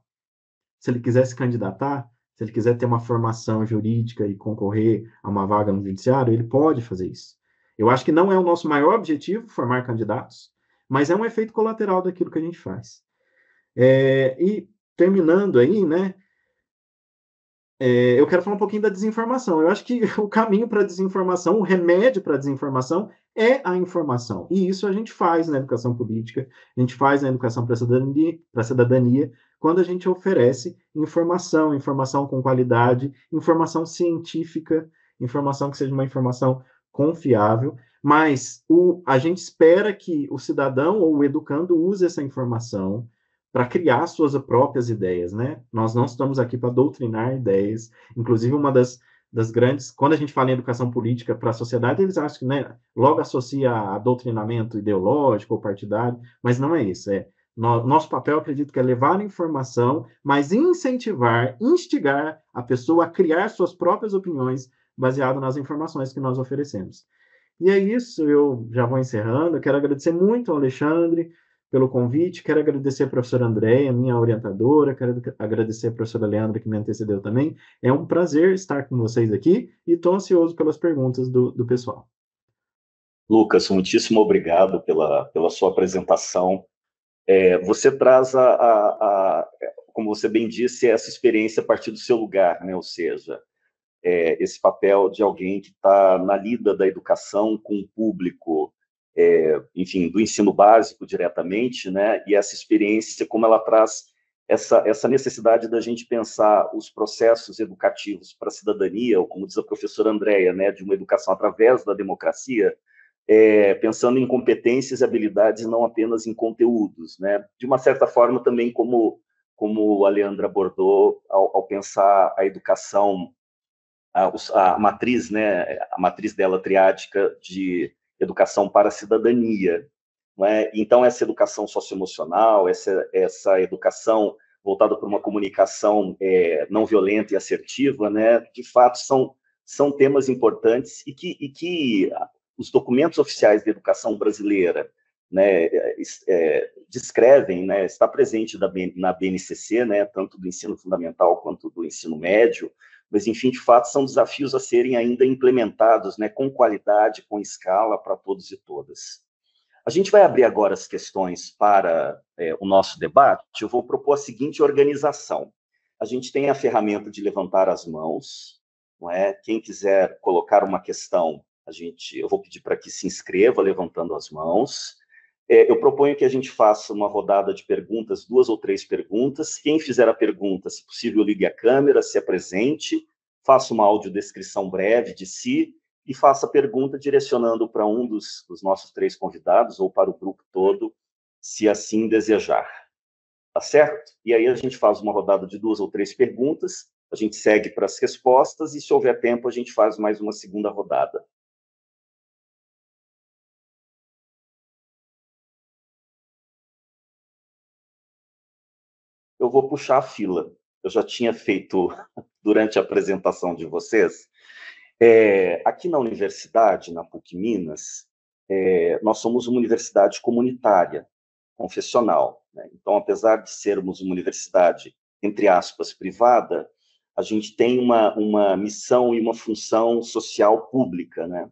Se ele quiser se candidatar, se ele quiser ter uma formação jurídica e concorrer a uma vaga no judiciário, ele pode fazer isso. Eu acho que não é o nosso maior objetivo formar candidatos, mas é um efeito colateral daquilo que a gente faz. E terminando aí, né? Eu quero falar um pouquinho da desinformação. Eu acho que o caminho para a desinformação, o remédio para a desinformação é a informação. E isso a gente faz na educação política, a gente faz na educação para a cidadania, quando a gente oferece informação com qualidade, informação científica, informação que seja uma informação confiável, mas a gente espera que o cidadão ou o educando use essa informação para criar suas próprias ideias, né? Nós não estamos aqui para doutrinar ideias. Inclusive, uma das grandes... Quando a gente fala em educação política para a sociedade, eles acham que, né, logo associa a doutrinamento ideológico ou partidário, mas não é isso. Nosso papel, acredito, que é levar a informação, mas incentivar, instigar a pessoa a criar suas próprias opiniões baseado nas informações que nós oferecemos. E é isso, eu já vou encerrando. Eu quero agradecer muito ao Alexandre pelo convite, quero agradecer a professora Andréia, minha orientadora, quero agradecer a professora Leandra, que me antecedeu também. É um prazer estar com vocês aqui e estou ansioso pelas perguntas do pessoal. Lucas, muitíssimo obrigado pela sua apresentação. Você traz, como você bem disse, essa experiência a partir do seu lugar, né? Ou seja, esse papel de alguém que está na lida da educação com o público, enfim, do ensino básico diretamente, né? E essa experiência, como ela traz essa necessidade da gente pensar os processos educativos para a cidadania, ou como diz a professora Andréia, né? De uma educação através da democracia, pensando em competências e habilidades, não apenas em conteúdos, né? De uma certa forma, também como a Leandra abordou, ao pensar a educação, a matriz, né? A matriz dela triádica de educação para a cidadania, não é? Então, essa educação socioemocional, essa educação voltada para uma comunicação não violenta e assertiva, né? De fato, são temas importantes e que os documentos oficiais de educação brasileira, né, descrevem, né, está presente na BNCC, né, tanto do ensino fundamental quanto do ensino médio, mas, enfim, de fato, são desafios a serem ainda implementados, né, com qualidade, com escala, para todos e todas. A gente vai abrir agora as questões para o nosso debate. Eu vou propor a seguinte organização. A gente tem a ferramenta de levantar as mãos, não é? Quem quiser colocar uma questão, eu vou pedir para que se inscreva levantando as mãos. Eu proponho que a gente faça uma rodada de perguntas, 2 ou 3 perguntas. Quem fizer a pergunta, se possível, ligue a câmera, se apresente, faça uma audiodescrição breve de si e faça a pergunta direcionando para um dos nossos 3 convidados ou para o grupo todo, se assim desejar. Tá certo? E aí a gente faz uma rodada de 2 ou 3 perguntas, a gente segue para as respostas e, se houver tempo, a gente faz mais uma segunda rodada. Eu vou puxar a fila. Eu já tinha feito durante a apresentação de vocês. Aqui na universidade, na PUC Minas, nós somos uma universidade comunitária, confessional, né? Então, apesar de sermos uma universidade, entre aspas, privada, a gente tem uma missão e uma função social pública, né?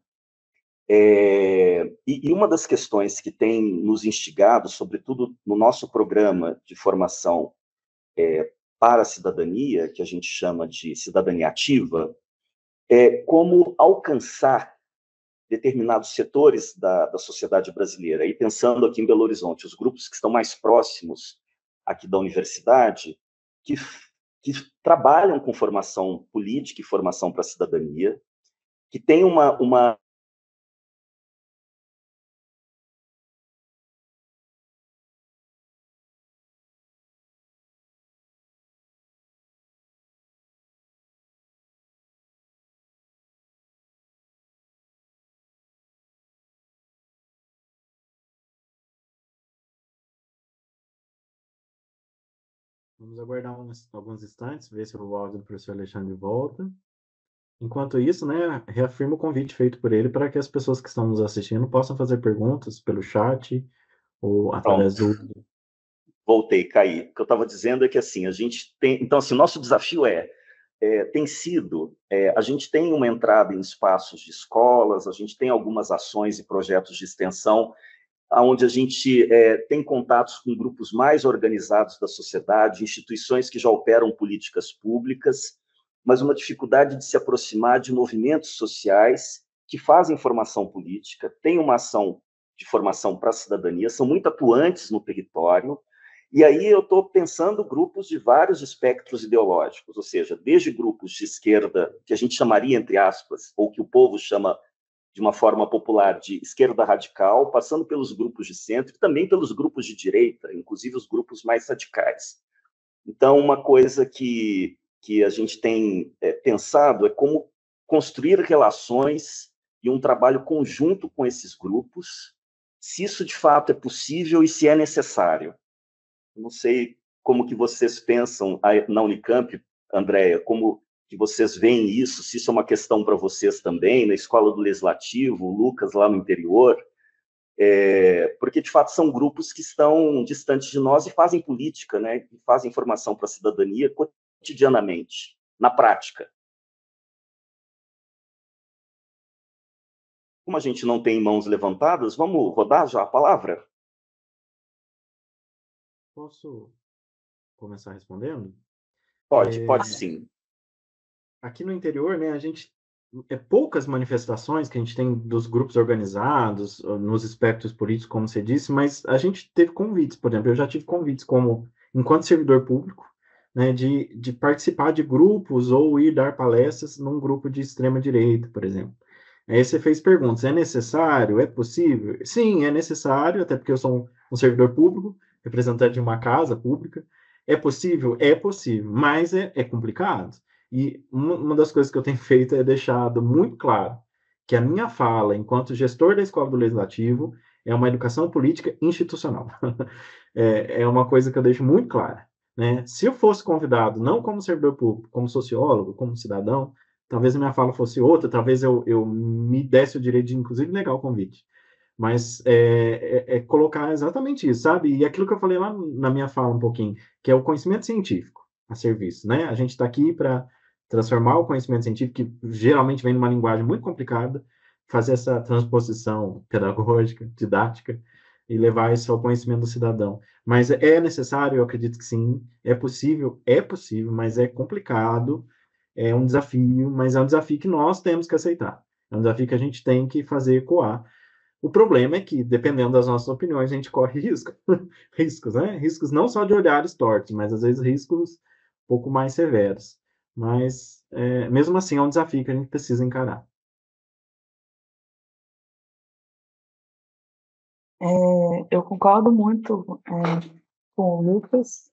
E uma das questões que tem nos instigado, sobretudo no nosso programa de formação para a cidadania, que a gente chama de cidadania ativa, como alcançar determinados setores da sociedade brasileira. E pensando aqui em Belo Horizonte, os grupos que estão mais próximos aqui da universidade, que que trabalham com formação política e formação para a cidadania, que tem uma Vamos aguardar alguns instantes, ver se o áudio do professor Alexandre volta. Enquanto isso, né, reafirmo o convite feito por ele para que as pessoas que estão nos assistindo possam fazer perguntas pelo chat ou através pronto, do... voltei, caí. O que eu estava dizendo é que assim, a gente tem. Então, assim, o nosso desafio tem sido, a gente tem uma entrada em espaços de escolas, a gente tem algumas ações e projetos de extensão, onde a gente tem contatos com grupos mais organizados da sociedade, instituições que já operam políticas públicas, mas uma dificuldade de se aproximar de movimentos sociais que fazem formação política, têm uma ação de formação para a cidadania, são muito atuantes no território. E aí eu estou pensando grupos de vários espectros ideológicos, ou seja, desde grupos de esquerda, que a gente chamaria, entre aspas, ou que o povo chama de uma forma popular de esquerda radical, passando pelos grupos de centro e também pelos grupos de direita, inclusive os grupos mais radicais. Então, uma coisa que a gente tem pensado é como construir relações e um trabalho conjunto com esses grupos, se isso de fato é possível e se é necessário. Não sei como que vocês pensam na Unicamp, Andréia, como que vocês veem isso, se isso é uma questão para vocês também, na Escola do Legislativo, o Lucas lá no interior, porque, de fato, são grupos que estão distantes de nós e fazem política, né? E fazem formação para a cidadania cotidianamente, na prática. Como a gente não tem mãos levantadas, vamos rodar já a palavra? Posso começar respondendo? Pode sim. Aqui no interior, né, a gente poucas manifestações que a gente tem dos grupos organizados, nos espectros políticos, como você disse, mas a gente teve convites, por exemplo, eu já tive convites como, enquanto servidor público, né, de participar de grupos ou ir dar palestras num grupo de extrema-direita, por exemplo. Aí você fez perguntas, é necessário? É possível? Sim, é necessário, até porque eu sou um servidor público, representante de uma casa pública. É possível? É possível, mas é complicado. E uma das coisas que eu tenho feito é deixado muito claro que a minha fala, enquanto gestor da Escola do Legislativo, é uma educação política institucional. É uma coisa que eu deixo muito clara. Né? Se eu fosse convidado, não como servidor público, como sociólogo, como cidadão, talvez a minha fala fosse outra, talvez eu me desse o direito de, inclusive, negar o convite. Mas colocar exatamente isso, sabe? E aquilo que eu falei lá na minha fala um pouquinho, que é o conhecimento científico a serviço, né? A gente está aqui para transformar o conhecimento científico, que geralmente vem numa linguagem muito complicada, fazer essa transposição pedagógica, didática, e levar isso ao conhecimento do cidadão. Mas é necessário, eu acredito que sim, é possível, mas é complicado, é um desafio, mas é um desafio que nós temos que aceitar. É um desafio que a gente tem que fazer ecoar. O problema é que, dependendo das nossas opiniões, a gente corre riscos, né? Riscos não só de olhares tortos, mas às vezes riscos um pouco mais severos. Mas, mesmo assim, é um desafio que a gente precisa encarar. Eu concordo muito com o Lucas.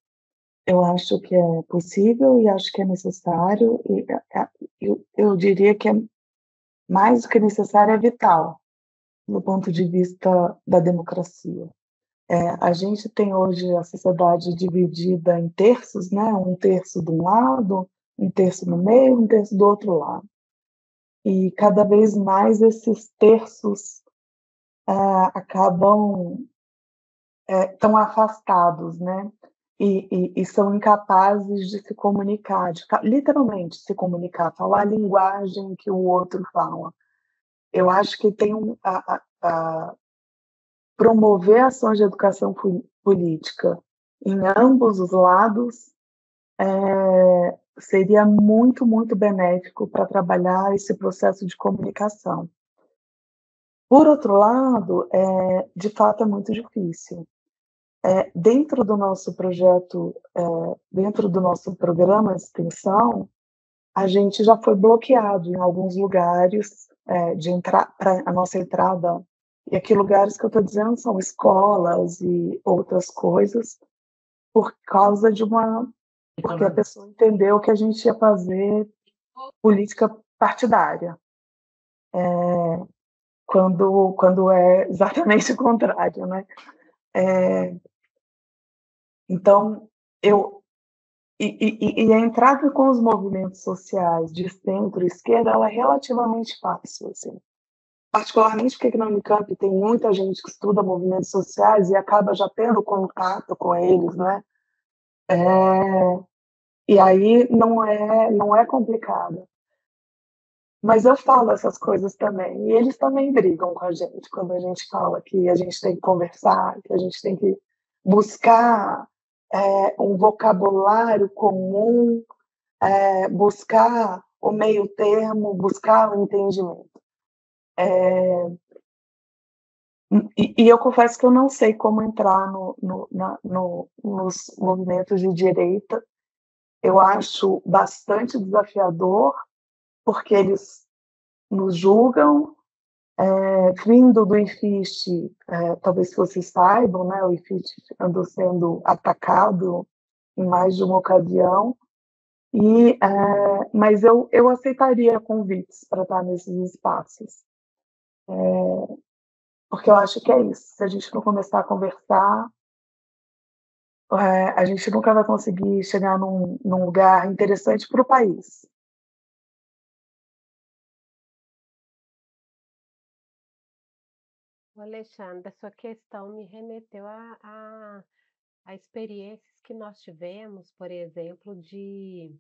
Eu acho que é possível e acho que é necessário. E eu diria que é mais do que necessário, é vital, do ponto de vista da democracia. A gente tem hoje a sociedade dividida em terços, né? Um terço de um lado, um terço no meio, um terço do outro lado. E cada vez mais esses terços acabam tão afastados, né? E são incapazes de se comunicar, literalmente se comunicar, falar a linguagem que o outro fala. Eu acho que tem promover ações de educação política em ambos os lados seria muito, muito benéfico para trabalhar esse processo de comunicação. Por outro lado, de fato é muito difícil. dentro do nosso projeto, dentro do nosso programa de extensão, a gente já foi bloqueado em alguns lugares de entrar para a nossa entrada. E aqui lugares que eu estou dizendo são escolas e outras coisas, por causa de porque a pessoa entendeu que a gente ia fazer política partidária, quando é exatamente o contrário, né? Então, e a entrada com os movimentos sociais de centro-esquerda, ela é relativamente fácil, assim. Particularmente porque aqui na Unicamp tem muita gente que estuda movimentos sociais e acaba já tendo contato com eles, né? E aí não é complicado. Mas eu falo essas coisas também, e eles também brigam com a gente quando a gente fala que a gente tem que conversar, que a gente tem que buscar um vocabulário comum, buscar o meio termo, buscar o entendimento. E eu confesso que eu não sei como entrar nos movimentos de direita. Eu acho bastante desafiador, porque eles nos julgam. Vindo do IFISH, talvez vocês saibam, né, o IFISH andou sendo atacado em mais de uma ocasião, mas eu aceitaria convites para estar nesses espaços, porque eu acho que é isso. Se a gente não começar a conversar, a gente nunca vai conseguir chegar num lugar interessante para o país. Alexandre, a sua questão me remeteu a experiências que nós tivemos, por exemplo, de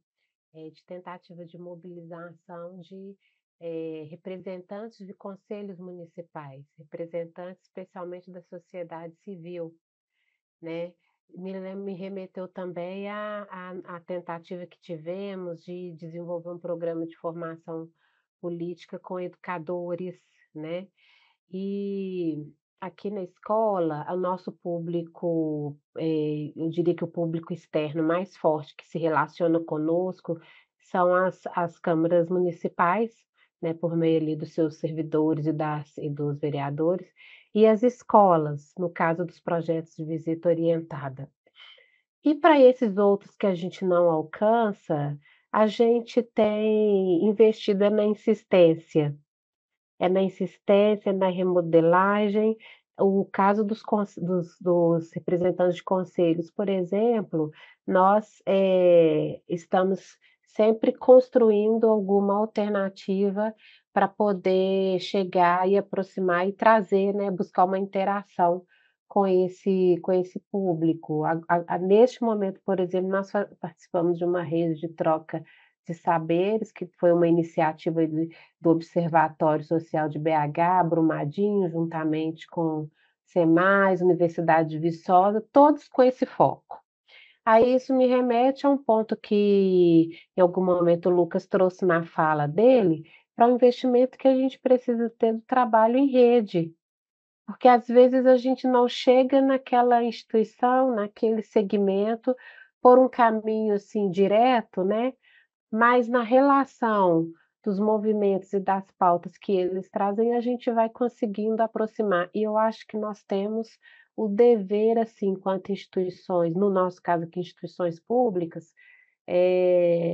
tentativa de mobilização de representantes de conselhos municipais, representantes especialmente da sociedade civil, né? Me remeteu também à tentativa que tivemos de desenvolver um programa de formação política com educadores, né? E aqui na escola, o nosso público, eu diria que o público externo mais forte que se relaciona conosco são as câmaras municipais, né, por meio ali dos seus servidores e dos vereadores, e as escolas, no caso dos projetos de visita orientada. E para esses outros que a gente não alcança, a gente tem investido na insistência, na remodelagem. O caso dos representantes de conselhos, por exemplo, nós estamos sempre construindo alguma alternativa para poder chegar e aproximar e trazer, né, buscar uma interação com esse público. Neste momento, por exemplo, nós participamos de uma rede de troca de saberes, que foi uma iniciativa do Observatório Social de BH, Brumadinho, juntamente com SEMAS, Universidade de Viçosa, todos com esse foco. Aí isso me remete a um ponto que, em algum momento, o Lucas trouxe na fala dele, para o investimento que a gente precisa ter do trabalho em rede. Porque às vezes a gente não chega naquela instituição, naquele segmento, por um caminho assim direto, né? Mas na relação dos movimentos e das pautas que eles trazem, a gente vai conseguindo aproximar. E eu acho que nós temos o dever, assim, enquanto instituições, no nosso caso aqui, instituições públicas,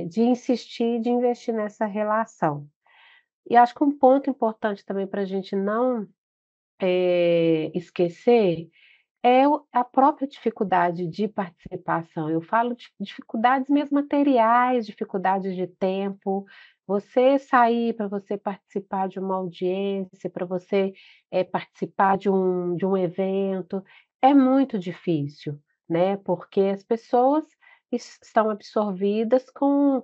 de insistir, de investir nessa relação. E acho que um ponto importante também para a gente não esquecer a própria dificuldade de participação. Eu falo de dificuldades mesmo materiais, dificuldades de tempo. Você sair para você participar de uma audiência, para você participar de um evento, é muito difícil, né? Porque as pessoas estão absorvidas com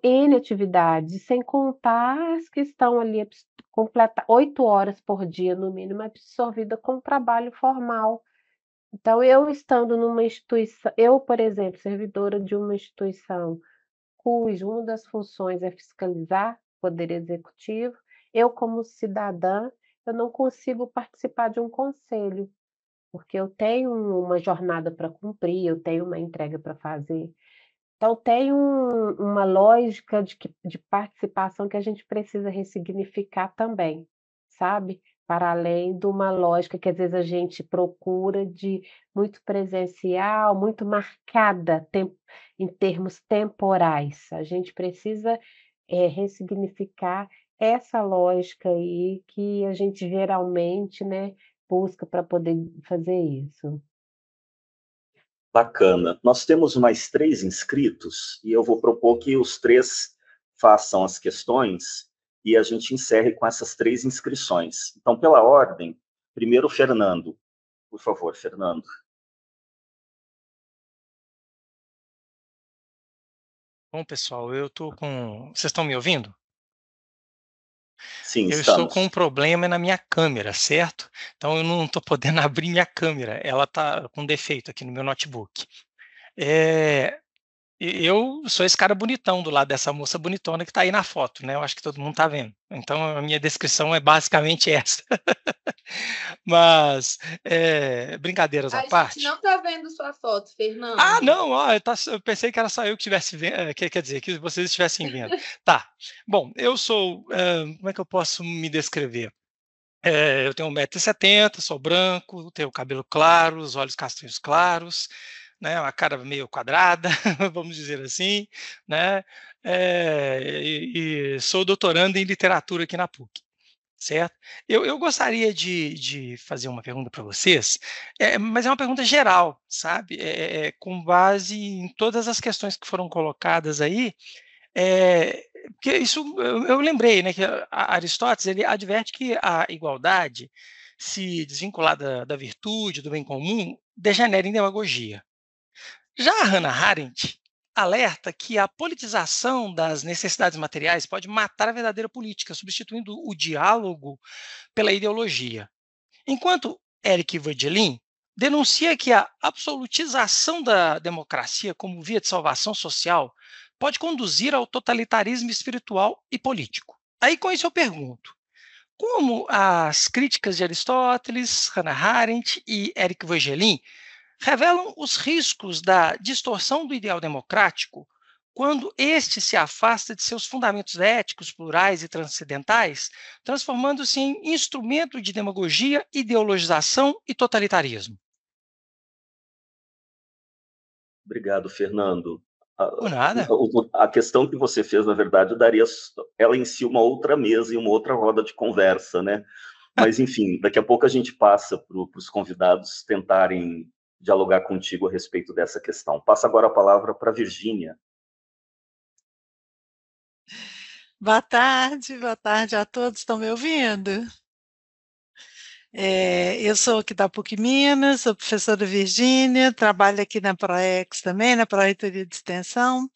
N atividades, sem contar as que estão ali 8 horas por dia, no mínimo, absorvida com o trabalho formal. Então, eu estando numa instituição, eu, por exemplo, servidora de uma instituição cuja uma das funções é fiscalizar o poder executivo, eu, como cidadã, eu não consigo participar de um conselho, porque eu tenho uma jornada para cumprir, eu tenho uma entrega para fazer. Então tem uma lógica de participação que a gente precisa ressignificar também, sabe? Para além de uma lógica que às vezes a gente procura de muito presencial, muito marcada em termos temporais. A gente precisa, ressignificar essa lógica aí que a gente geralmente, né, busca para poder fazer isso. Bacana. Nós temos mais 3 inscritos e eu vou propor que os 3 façam as questões e a gente encerre com essas 3 inscrições. Então, pela ordem, primeiro o Fernando. Por favor, Fernando. Bom, pessoal, eu estou com. Vocês estão me ouvindo? Sim, Eu estou com um estamos. problema na minha câmera, certo? Então eu não estou podendo abrir minha câmera. Ela está com defeito aqui no meu notebook. Eu sou esse cara bonitão do lado dessa moça bonitona que está aí na foto, né? Eu acho que todo mundo está vendo. Então a minha descrição é basicamente essa. Mas, brincadeiras à A gente parte. não está vendo sua foto, Fernando. Ah, não, ó, eu pensei que era só eu que estivesse vendo, quer dizer, que vocês estivessem vendo. Tá. Bom, eu sou, como é que eu posso me descrever? Eu tenho 1,70 m, sou branco, tenho o cabelo claro, os olhos castanhos claros, né, uma cara meio quadrada, vamos dizer assim, né, e sou doutorando em literatura aqui na PUC, certo? Eu gostaria de fazer uma pergunta para vocês, mas é uma pergunta geral, sabe? Com base em todas as questões que foram colocadas aí, porque isso eu lembrei, né, que Aristóteles ele adverte que a igualdade, se desvincular da virtude, do bem comum, degenera em demagogia. Já a Hannah Arendt alerta que a politização das necessidades materiais pode matar a verdadeira política, substituindo o diálogo pela ideologia. Enquanto Eric Voegelin denuncia que a absolutização da democracia como via de salvação social pode conduzir ao totalitarismo espiritual e político. Aí com isso eu pergunto, como as críticas de Aristóteles, Hannah Arendt e Eric Voegelin revelam os riscos da distorção do ideal democrático quando este se afasta de seus fundamentos éticos, plurais e transcendentais, transformando-se em instrumento de demagogia, ideologização e totalitarismo. Obrigado, Fernando. Por nada. A questão que você fez, na verdade, daria ela em si uma outra mesa e uma outra roda de conversa, né? Mas, enfim, daqui a pouco a gente passa para os convidados tentarem dialogar contigo a respeito dessa questão. Passo agora a palavra para a Virgínia. Boa tarde a todos, estão me ouvindo? Eu sou aqui da PUC Minas, sou professora Virgínia, trabalho aqui na PROEX também, na Pró-Reitoria de Extensão.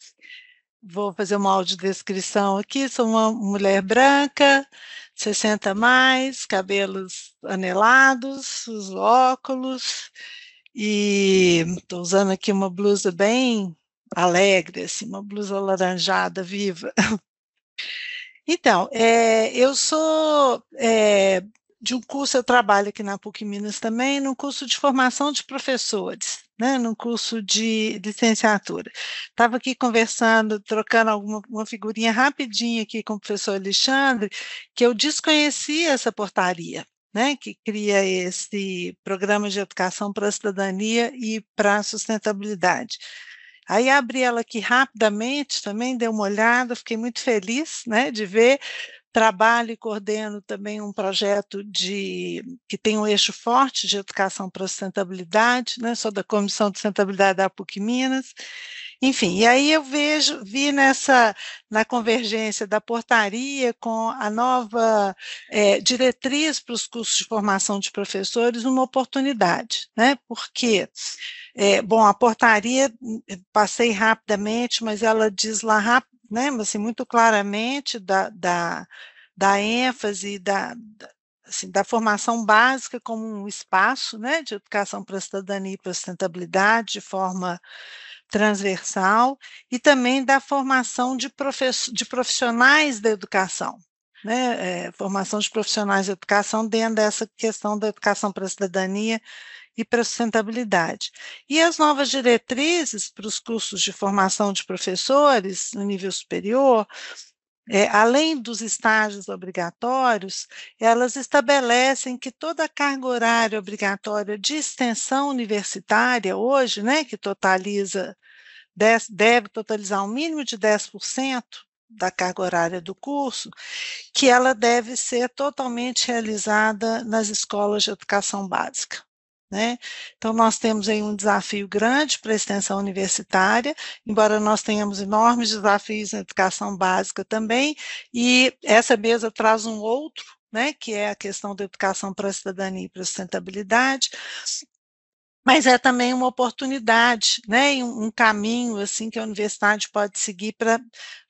Vou fazer uma audiodescrição aqui, sou uma mulher branca, 60 mais, cabelos anelados, os óculos, e estou usando aqui uma blusa bem alegre, assim, uma blusa alaranjada, viva. Então, eu sou de um curso, eu trabalho aqui na PUC Minas também, num curso de formação de professores, né, num curso de licenciatura. Estava aqui conversando, trocando uma figurinha rapidinho aqui com o professor Alexandre, que eu desconhecia essa portaria, né, que cria esse programa de educação para a cidadania e para a sustentabilidade. Aí abri ela aqui rapidamente, também dei uma olhada, fiquei muito feliz, né, de ver. Trabalho e coordeno também um projeto que tem um eixo forte de educação para a sustentabilidade, né, sou da Comissão de Sustentabilidade da PUC Minas. Enfim, e aí eu vi na convergência da portaria com a nova diretriz para os cursos de formação de professores uma oportunidade, né, porque bom, a portaria, passei rapidamente, mas ela diz lá, né, assim, muito claramente da ênfase, assim, da formação básica como um espaço, né, de educação para a cidadania e para a sustentabilidade de forma transversal, e também da formação de profissionais da educação, né, formação de profissionais de educação dentro dessa questão da educação para a cidadania e para a sustentabilidade. E as novas diretrizes para os cursos de formação de professores no nível superior, além dos estágios obrigatórios, elas estabelecem que toda a carga horária obrigatória de extensão universitária, hoje, né, que deve totalizar um mínimo de 10% da carga horária do curso, que ela deve ser totalmente realizada nas escolas de educação básica. Né? Então, nós temos aí um desafio grande para a extensão universitária, embora nós tenhamos enormes desafios na educação básica também, e essa mesa traz um outro, né, que é a questão da educação para a cidadania e para a sustentabilidade, mas é também uma oportunidade, né, e um caminho assim que a universidade pode seguir para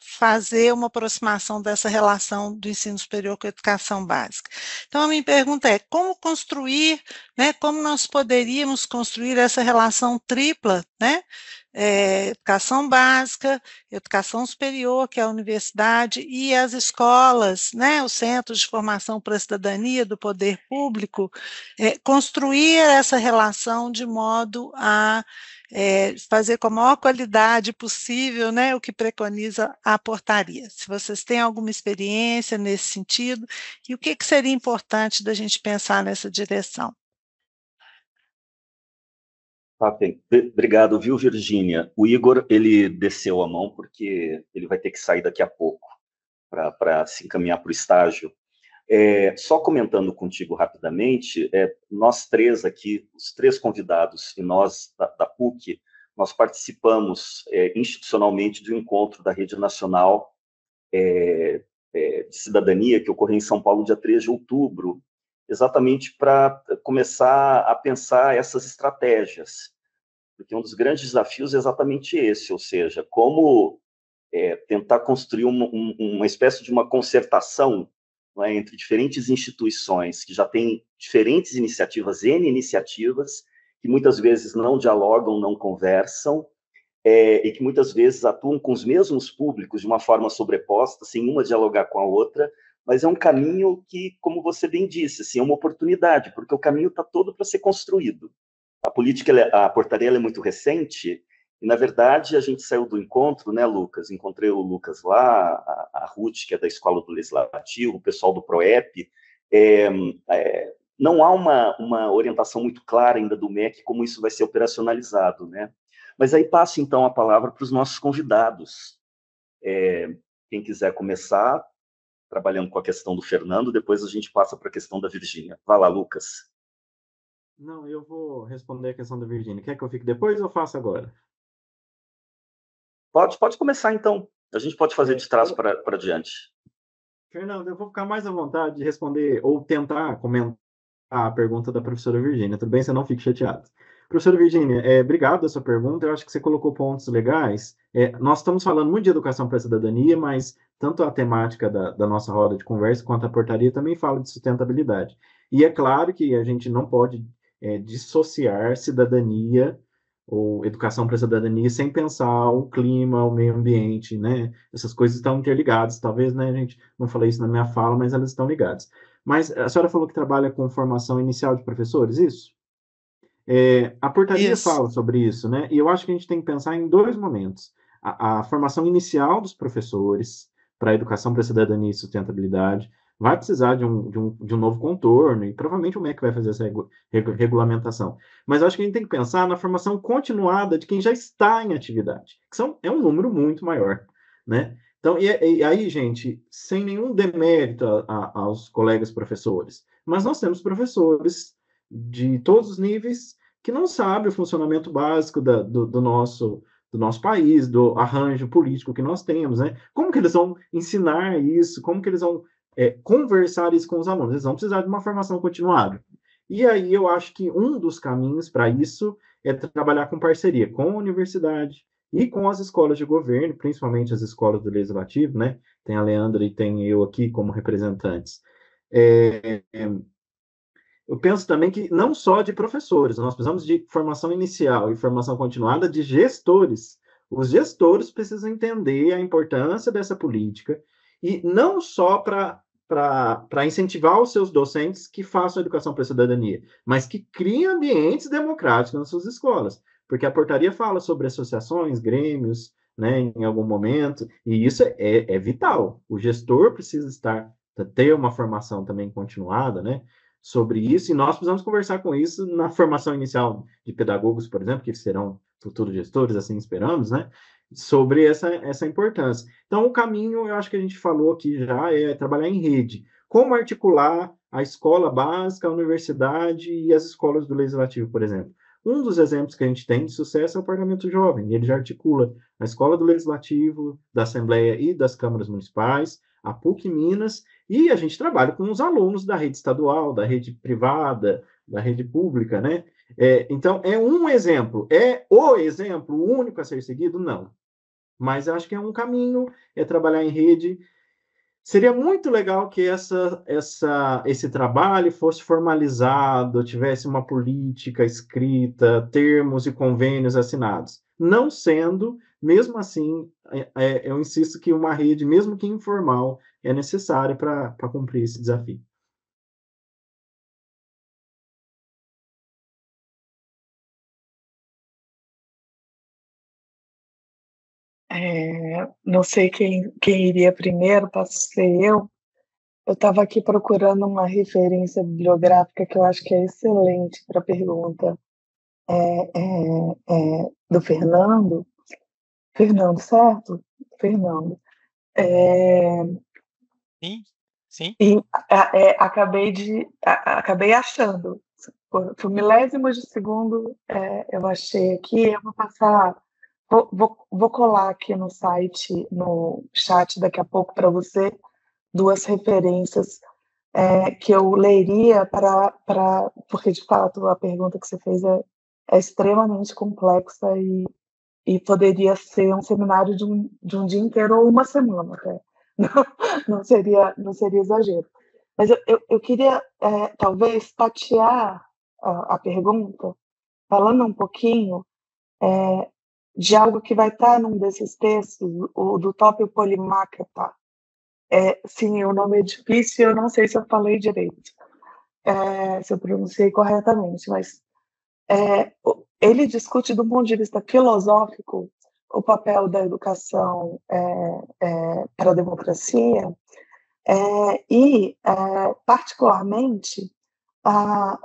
fazer uma aproximação dessa relação do ensino superior com a educação básica. Então, a minha pergunta é, como construir, né, como nós poderíamos construir essa relação tripla, né, educação básica, educação superior, que é a universidade, e as escolas, né, os centros de formação para a cidadania do poder público, construir essa relação de modo a fazer com a maior qualidade possível, né, o que preconiza a portaria. Se vocês têm alguma experiência nesse sentido, e o que seria importante da gente pensar nessa direção? Tá bem. Obrigado, viu, Virgínia? O Igor, ele desceu a mão porque ele vai ter que sair daqui a pouco para se encaminhar para o estágio. Só comentando contigo rapidamente, nós três aqui, os três convidados e nós da PUC, nós participamos institucionalmente de um encontro da Rede Nacional de Cidadania, que ocorreu em São Paulo, dia 3 de outubro, exatamente para começar a pensar essas estratégias. Porque um dos grandes desafios é exatamente esse, ou seja, como tentar construir uma espécie de uma concertação, não é, entre diferentes instituições que já têm diferentes iniciativas, N iniciativas, que muitas vezes não dialogam, não conversam, e que muitas vezes atuam com os mesmos públicos de uma forma sobreposta, sem uma dialogar com a outra, mas é um caminho que, como você bem disse, assim, é uma oportunidade, porque o caminho está todo para ser construído. A portaria é muito recente, e, na verdade, a gente saiu do encontro, né, Lucas? Encontrei o Lucas lá, a Ruth, que é da Escola do Legislativo, o pessoal do PROEP. Não há uma orientação muito clara ainda do MEC como isso vai ser operacionalizado, né? Mas aí passo, então, a palavra para os nossos convidados. Quem quiser começar, trabalhando com a questão do Fernando, depois a gente passa para a questão da Virgínia. Vai lá, Lucas. Não, eu vou responder a questão da Virgínia. Quer que eu fique depois ou faço agora? Pode começar, então. A gente pode fazer de trás para diante. Fernando, eu vou ficar mais à vontade de responder ou tentar comentar a pergunta da professora Virgínia. Tudo bem? Você não fique chateado. Professora Virgínia, obrigado pela sua pergunta. Eu acho que você colocou pontos legais. Nós estamos falando muito de educação para a cidadania, mas tanto a temática da nossa roda de conversa quanto a portaria também fala de sustentabilidade. E é claro que a gente não pode dissociar cidadania ou educação para a cidadania sem pensar o clima, o meio ambiente, né? Essas coisas estão interligadas. Talvez, né, a gente não falei isso na minha fala, mas elas estão ligadas. Mas a senhora falou que trabalha com formação inicial de professores, isso? A portaria fala sobre isso, né? E eu acho que a gente tem que pensar em dois momentos. A formação inicial dos professores para a educação para a cidadania e sustentabilidade vai precisar de um novo contorno, e provavelmente o MEC vai fazer essa regulamentação. Mas eu acho que a gente tem que pensar na formação continuada de quem já está em atividade, que é um número muito maior, né? Então, e aí, gente, sem nenhum demérito aos colegas professores, mas nós temos professores de todos os níveis que não sabem o funcionamento básico do nosso país, do arranjo político que nós temos, né? Como que eles vão ensinar isso? Como que eles vão conversar isso com os alunos? Eles vão precisar de uma formação continuada. E aí eu acho que um dos caminhos para isso é trabalhar com parceria com a universidade e com as escolas de governo, principalmente as escolas do Legislativo, né? Tem a Leandra e tem eu aqui como representantes. Eu penso também que não só de professores, nós precisamos de formação inicial e formação continuada de gestores. Os gestores precisam entender a importância dessa política, e não só para para incentivar os seus docentes que façam educação para a cidadania, mas que criem ambientes democráticos nas suas escolas, porque a portaria fala sobre associações, grêmios, né, em algum momento, e isso é vital. O gestor precisa ter uma formação também continuada, né, sobre isso, e nós precisamos conversar com isso na formação inicial de pedagogos, por exemplo, que serão futuros gestores, assim esperamos, né, sobre essa importância. Então, o caminho, eu acho que a gente falou aqui já, é trabalhar em rede. Como articular a escola básica, a universidade e as escolas do legislativo, por exemplo. Um dos exemplos que a gente tem de sucesso é o Parlamento Jovem. Ele já articula a escola do legislativo, da Assembleia e das câmaras municipais, a PUC Minas, e a gente trabalha com os alunos da rede estadual, da rede privada, da rede pública, né? Então, é um exemplo. É o exemplo único a ser seguido? Não. Mas acho que é um caminho, é trabalhar em rede. Seria muito legal que esse trabalho fosse formalizado, tivesse uma política escrita, termos e convênios assinados. Não sendo, mesmo assim, eu insisto que uma rede, mesmo que informal, é necessária para cumprir esse desafio. Não sei quem iria primeiro, posso ser eu. Eu estava aqui procurando uma referência bibliográfica que eu acho que é excelente para a pergunta do Fernando. Fernando, certo? Fernando. Sim. E acabei achando. Por milésimos de segundo, eu achei aqui. Eu vou passar. Vou colar aqui no site, no chat daqui a pouco para você, duas referências que eu leria porque, de fato, a pergunta que você fez é extremamente complexa e poderia ser um seminário de um dia inteiro ou uma semana até. Não seria exagero. Mas eu queria, talvez, tatear a pergunta, falando um pouquinho de algo que vai estar num desses textos, o do Tópio Polimakata. Sim, o nome é difícil, eu não sei se eu falei direito, se eu pronunciei corretamente, mas ele discute, do ponto de vista filosófico, o papel da educação para a democracia e, particularmente,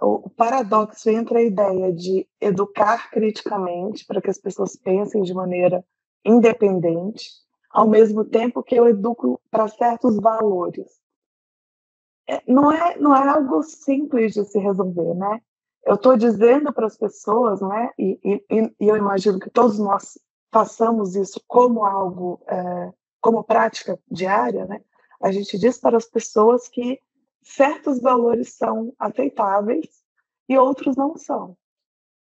o paradoxo entre a ideia de educar criticamente para que as pessoas pensem de maneira independente, ao mesmo tempo que eu educo para certos valores. Não é algo simples de se resolver, né? Eu estou dizendo para as pessoas, né? E eu imagino que todos nós façamos isso como algo, como prática diária, né? A gente diz para as pessoas que certos valores são aceitáveis e outros não são,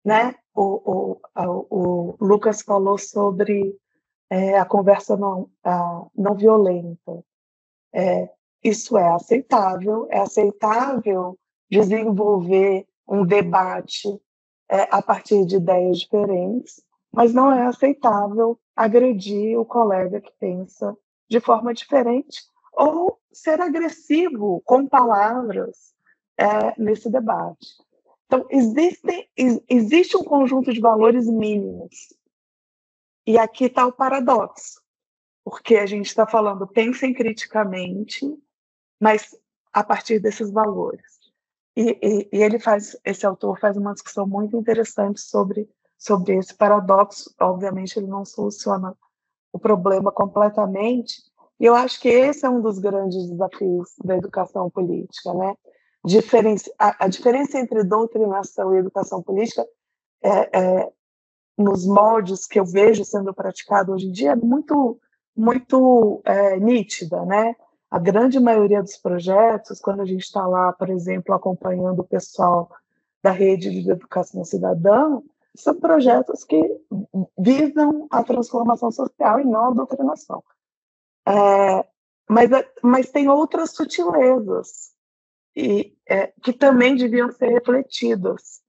né? O Lucas falou sobre a conversa não violenta. Isso é aceitável desenvolver um debate a partir de ideias diferentes, mas não é aceitável agredir o colega que pensa de forma diferente ou ser agressivo com palavras nesse debate. Então, existe um conjunto de valores mínimos. E aqui está o paradoxo, porque a gente está falando, pensem criticamente, mas a partir desses valores. E esse autor faz uma discussão muito interessante sobre esse paradoxo. Obviamente, ele não soluciona o problema completamente, e eu acho que esse é um dos grandes desafios da educação política, né? A diferença entre doutrinação e educação política nos moldes que eu vejo sendo praticado hoje em dia é muito nítida, né? A grande maioria dos projetos, quando a gente está lá, por exemplo, acompanhando o pessoal da rede de educação cidadã, são projetos que visam a transformação social e não a doutrinação. Mas tem outras sutilezas que também deviam ser refletidas.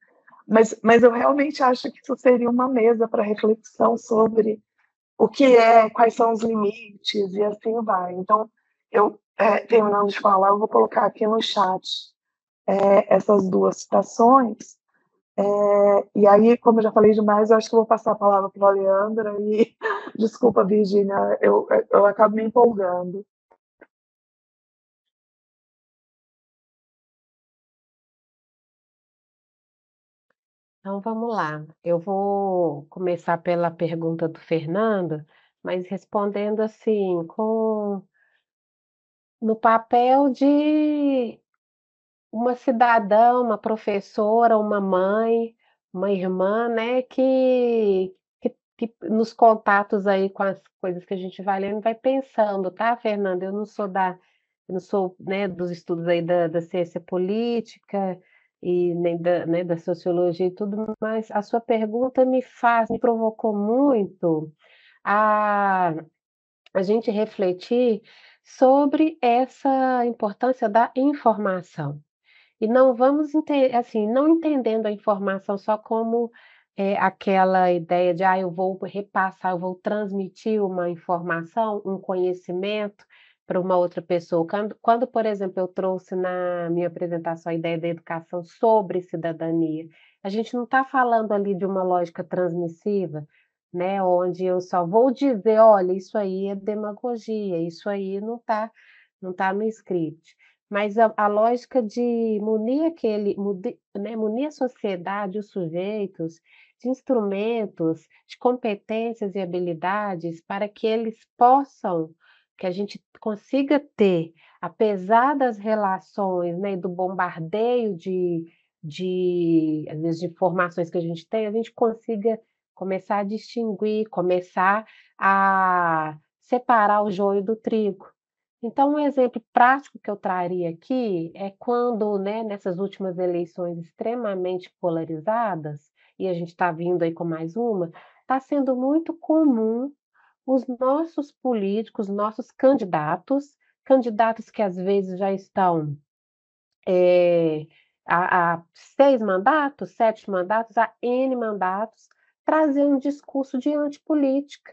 Mas eu realmente acho que isso seria uma mesa para reflexão sobre o que quais são os limites, e assim vai. Então, terminando de falar, eu vou colocar aqui no chat essas duas citações. E aí, como eu já falei demais, eu acho que eu vou passar a palavra para a Leandra. E desculpa, Virgínia, eu acabo me empolgando. Então vamos lá. Eu vou começar pela pergunta do Fernando, mas respondendo assim, no papel de uma cidadã, uma professora, uma mãe, uma irmã, né, que nos contatos aí com as coisas que a gente vai lendo, vai pensando, tá, Fernanda? Eu não sou, né, dos estudos aí da ciência política e nem né, da sociologia e tudo, mas a sua pergunta me provocou muito a, a gente refletir sobre essa importância da informação. E não vamos assim, não entendendo a informação só como, aquela ideia de: "Ah, eu vou repassar, eu vou transmitir uma informação, um conhecimento para uma outra pessoa". Quando, por exemplo, eu trouxe na minha apresentação a ideia da educação sobre cidadania, a gente não está falando ali de uma lógica transmissiva, né, onde eu só vou dizer: "Olha, isso aí é demagogia, isso aí não tá no script". Mas a lógica de munir a sociedade, os sujeitos, de instrumentos, de competências e habilidades para que eles possam que a gente consiga ter, apesar das relações, né, e do bombardeio às vezes, de informações que a gente consiga começar a distinguir, começar a separar o joio do trigo. Então, um exemplo prático que eu traria aqui é quando, né, nessas últimas eleições extremamente polarizadas, e a gente está vindo aí com mais uma, está sendo muito comum os nossos políticos, nossos candidatos que às vezes já estão eh, há 6 mandatos, 7 mandatos, há N mandatos, trazer um discurso de antipolítica.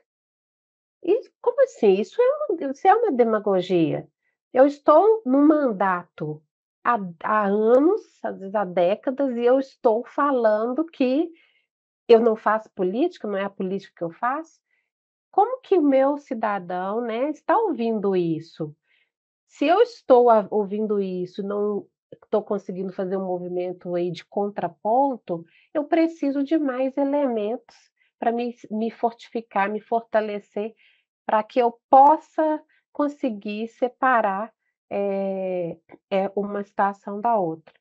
E como assim? Isso é uma demagogia. Eu estou no mandato há anos, às vezes há décadas, e eu estou falando que eu não faço política, não é a política que eu faço. Como que o meu cidadão, né, está ouvindo isso? Se eu estou ouvindo isso, não estou conseguindo fazer um movimento aí de contraponto, eu preciso de mais elementos para me fortificar, me fortalecer, para que eu possa conseguir separar, uma situação da outra.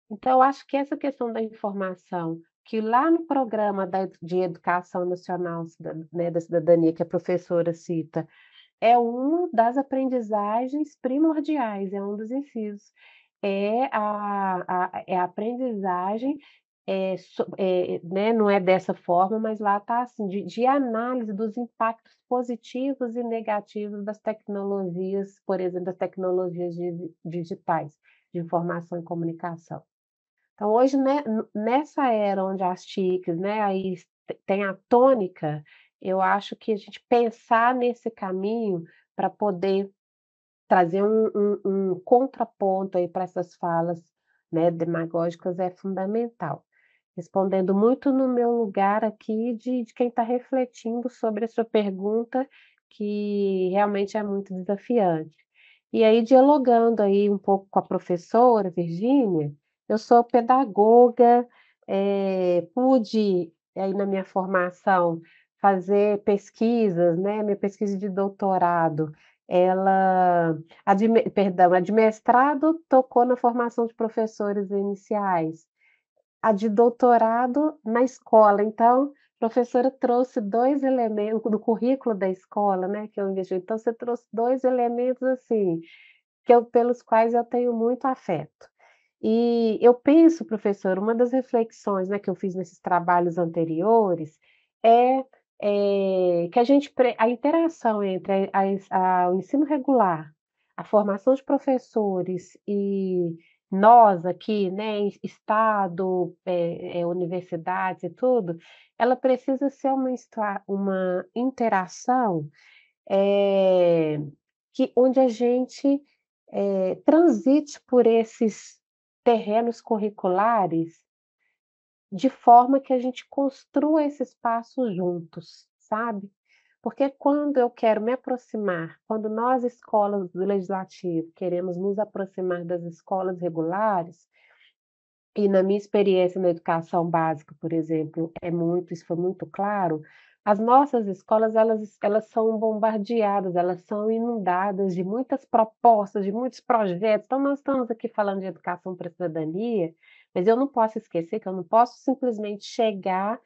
Então eu acho que essa questão da informação, que lá no programa de educação nacional, né, da cidadania, que a professora cita, é uma das aprendizagens primordiais, é um dos incisos. É a aprendizagem, né, não é dessa forma, mas lá está assim, de análise dos impactos positivos e negativos das tecnologias, por exemplo, das tecnologias digitais, de informação e comunicação. Então hoje, né, nessa era onde as TICs, né, aí tem a tônica, eu acho que a gente pensar nesse caminho para poder trazer um contraponto aí para essas falas, né, demagógicas é fundamental. Respondendo muito no meu lugar aqui de quem está refletindo sobre a sua pergunta, que realmente é muito desafiante. E aí dialogando aí um pouco com a professora Virgínia, eu sou pedagoga, pude aí na minha formação fazer pesquisas, né, minha pesquisa de doutorado, ela a de mestrado tocou na formação de professores iniciais, a de doutorado na escola. Então, a professora trouxe 2 elementos do currículo da escola, né, que eu investi. Então você trouxe 2 elementos, assim, pelos quais eu tenho muito afeto. E eu penso, professor, uma das reflexões, né, que eu fiz nesses trabalhos anteriores é, que a interação entre o ensino regular, a formação de professores e nós aqui, né, estado, universidades e tudo, ela precisa ser uma interação, eh onde a gente transite por esses terrenos curriculares de forma que a gente construa esse espaço juntos, sabe? Porque quando eu quero me aproximar, quando nós, escolas do Legislativo, queremos nos aproximar das escolas regulares, e na minha experiência na educação básica, por exemplo, isso foi muito claro, as nossas escolas, elas são bombardeadas, elas são inundadas de muitas propostas, de muitos projetos. Então, nós estamos aqui falando de educação para a cidadania, mas eu não posso esquecer que eu não posso simplesmente chegar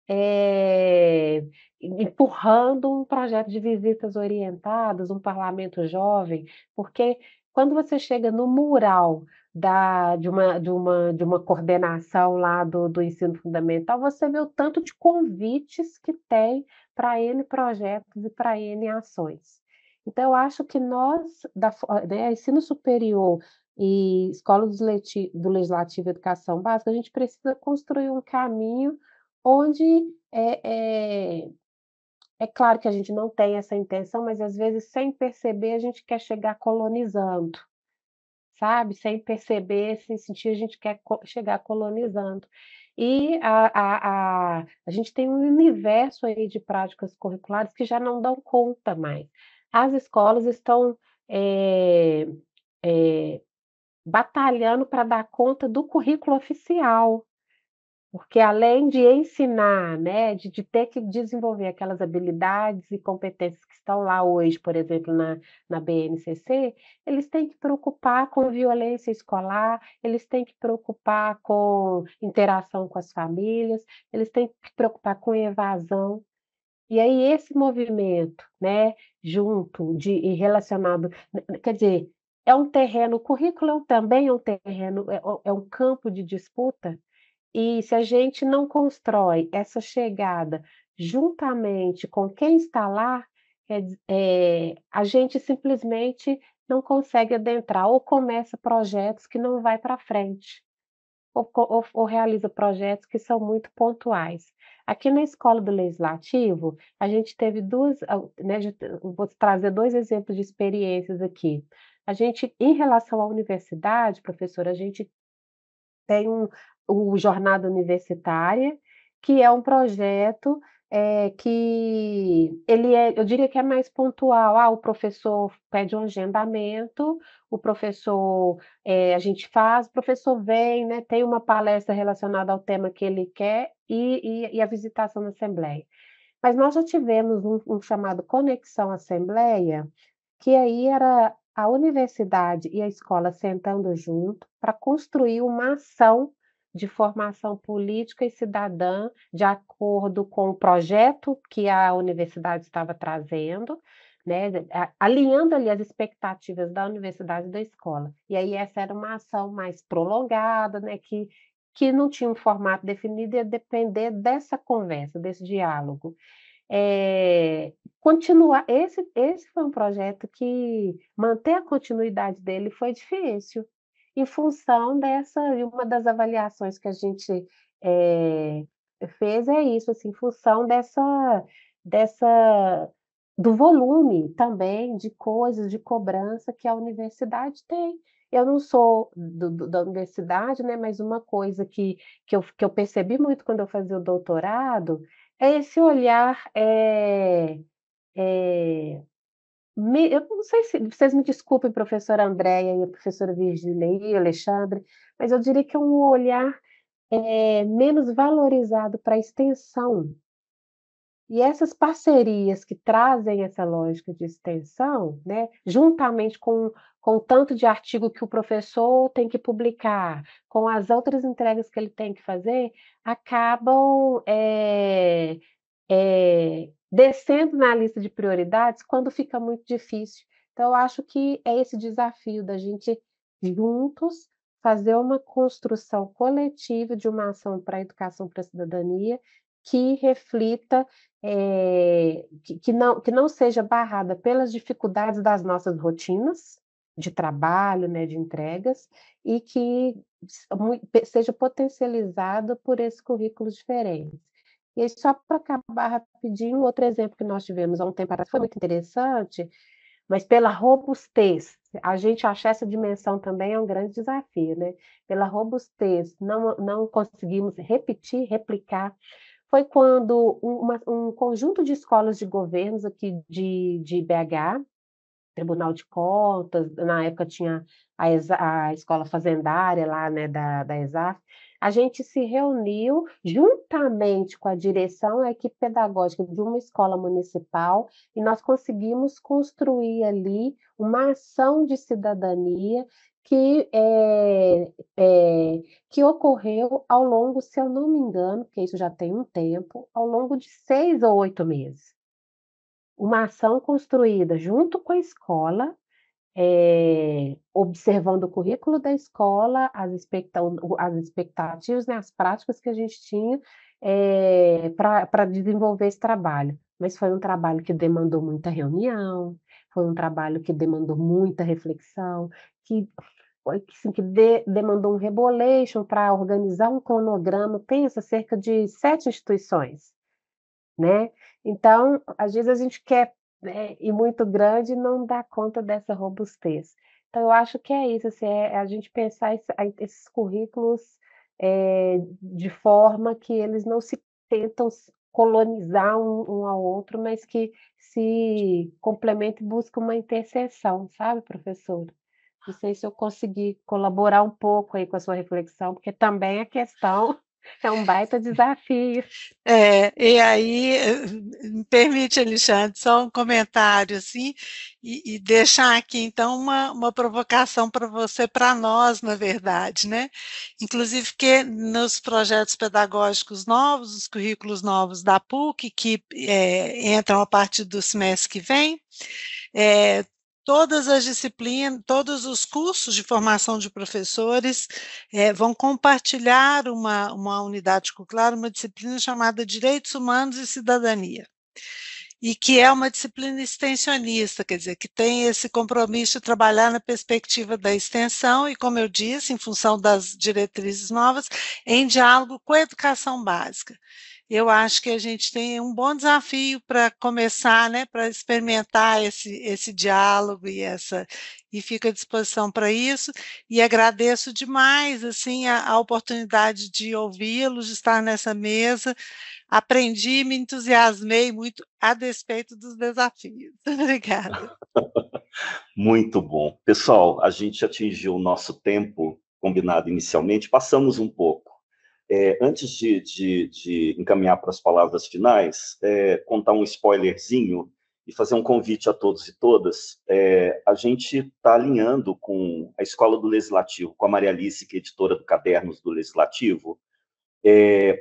eh, empurrando um projeto de visitas orientadas, um parlamento jovem, porque quando você chega no mural de uma coordenação lá do ensino fundamental, você vê o tanto de convites que tem para N projetos e para N ações. Então, eu acho que nós, né, ensino superior e escola do Legislativo e Educação Básica, a gente precisa construir um caminho onde é claro que a gente não tem essa intenção, mas às vezes, sem perceber, a gente quer chegar colonizando, sabe? Sem perceber, sem sentir, a gente quer chegar colonizando. E a gente tem um universo aí de práticas curriculares que já não dão conta mais. As escolas estão eh, eh, batalhando para dar conta do currículo oficial. Porque além de ensinar, né, de ter que desenvolver aquelas habilidades e competências que estão lá hoje, por exemplo, na BNCC, eles têm que preocupar com violência escolar, eles têm que preocupar com interação com as famílias, eles têm que preocupar com evasão. E aí esse movimento, né, junto e relacionado, quer dizer, é um terreno, o currículo também é um terreno, é um campo de disputa, e se a gente não constrói essa chegada juntamente com quem está lá, a gente simplesmente não consegue adentrar, ou começa projetos que não vai para frente, ou realiza projetos que são muito pontuais. Aqui na Escola do Legislativo, a gente teve né, vou trazer 2 exemplos de experiências aqui. A gente, em relação à universidade, professora, a gente tem o Jornada Universitária, que é um projeto, que ele eu diria que é mais pontual. O professor pede um agendamento, o professor, a gente faz, o professor vem, né, tem uma palestra relacionada ao tema que ele quer e a visitação na assembleia. Mas nós já tivemos um chamado Conexão Assembleia, que aí era a universidade e a escola sentando junto para construir uma ação de formação política e cidadã, de acordo com o projeto que a universidade estava trazendo, né, alinhando ali as expectativas da universidade e da escola. E aí essa era uma ação mais prolongada, né, que não tinha um formato definido, ia depender dessa conversa, desse diálogo. Continuar esse foi um projeto que manter a continuidade dele foi difícil, em função e uma das avaliações que a gente, fez é isso, assim, em função dessa do volume também de coisas, de cobrança que a universidade tem. Eu não sou da universidade, né, mas uma coisa que eu percebi muito quando eu fazia o doutorado, é esse olhar, eu não sei se vocês me desculpem, professora Andréia e a professora Virgínia e o Alexandre, mas eu diria que é um olhar, menos valorizado para a extensão. E essas parcerias que trazem essa lógica de extensão, né, juntamente com o tanto de artigo que o professor tem que publicar, com as outras entregas que ele tem que fazer, acabam, descendo na lista de prioridades quando fica muito difícil. Então, eu acho que é esse desafio da gente, juntos, fazer uma construção coletiva de uma ação para a educação para a cidadania que reflita, que não seja barrada pelas dificuldades das nossas rotinas de trabalho, né, de entregas, e que seja potencializada por esses currículos diferentes. E aí, só para acabar rapidinho, outro exemplo que nós tivemos há um tempo atrás, foi muito interessante, mas pela robustez. A gente achar essa dimensão também é um grande desafio, né? Pela robustez, não conseguimos repetir, replicar. Foi quando um conjunto de escolas de governos aqui de BH, Tribunal de Contas, na época tinha a escola fazendária lá, né, da ESAF, a gente se reuniu juntamente com a direção e a equipe pedagógica de uma escola municipal e nós conseguimos construir ali uma ação de cidadania que, que ocorreu ao longo, se eu não me engano, porque isso já tem um tempo, ao longo de 6 ou 8 meses. Uma ação construída junto com a escola, observando o currículo da escola, as expectativas, né, as práticas que a gente tinha para desenvolver esse trabalho. Mas foi um trabalho que demandou muita reunião, foi um trabalho que demandou muita reflexão, que assim, demandou um rebolation para organizar um cronograma, pensa, cerca de 7 instituições, né? Então, às vezes a gente quer, né, ir muito grande e não dá conta dessa robustez. Então, eu acho que é isso, assim, é a gente pensar esses currículos de forma que eles não se tentam colonizar um ao outro, mas que se complementam e buscam uma interseção, sabe, professora? Não sei se eu consegui colaborar um pouco aí com a sua reflexão, porque também a questão é um baita desafio. E aí, me permite, Alexandre, só um comentário, assim, e deixar aqui, então, uma provocação para você, para nós, na verdade, né? Inclusive, que nos projetos pedagógicos novos, os currículos novos da PUC, que entram a partir do semestre que vem, todas as disciplinas, todos os cursos de formação de professores vão compartilhar uma unidade curricular, uma disciplina chamada Direitos Humanos e Cidadania, e que é uma disciplina extensionista, quer dizer, que tem esse compromisso de trabalhar na perspectiva da extensão e, como eu disse, em função das diretrizes novas, em diálogo com a educação básica. Eu acho que a gente tem um bom desafio para começar, né, para experimentar esse diálogo e fico à disposição para isso, e agradeço demais, assim, a oportunidade de ouvi-los, de estar nessa mesa. Aprendi, me entusiasmei muito a despeito dos desafios. Obrigada. Muito bom. Pessoal, a gente atingiu o nosso tempo combinado inicialmente, passamos um pouco. Antes de encaminhar para as palavras finais, contar um spoilerzinho e fazer um convite a todos e todas. A gente está alinhando com a Escola do Legislativo, com a Maria Alice, que é editora do Cadernos do Legislativo,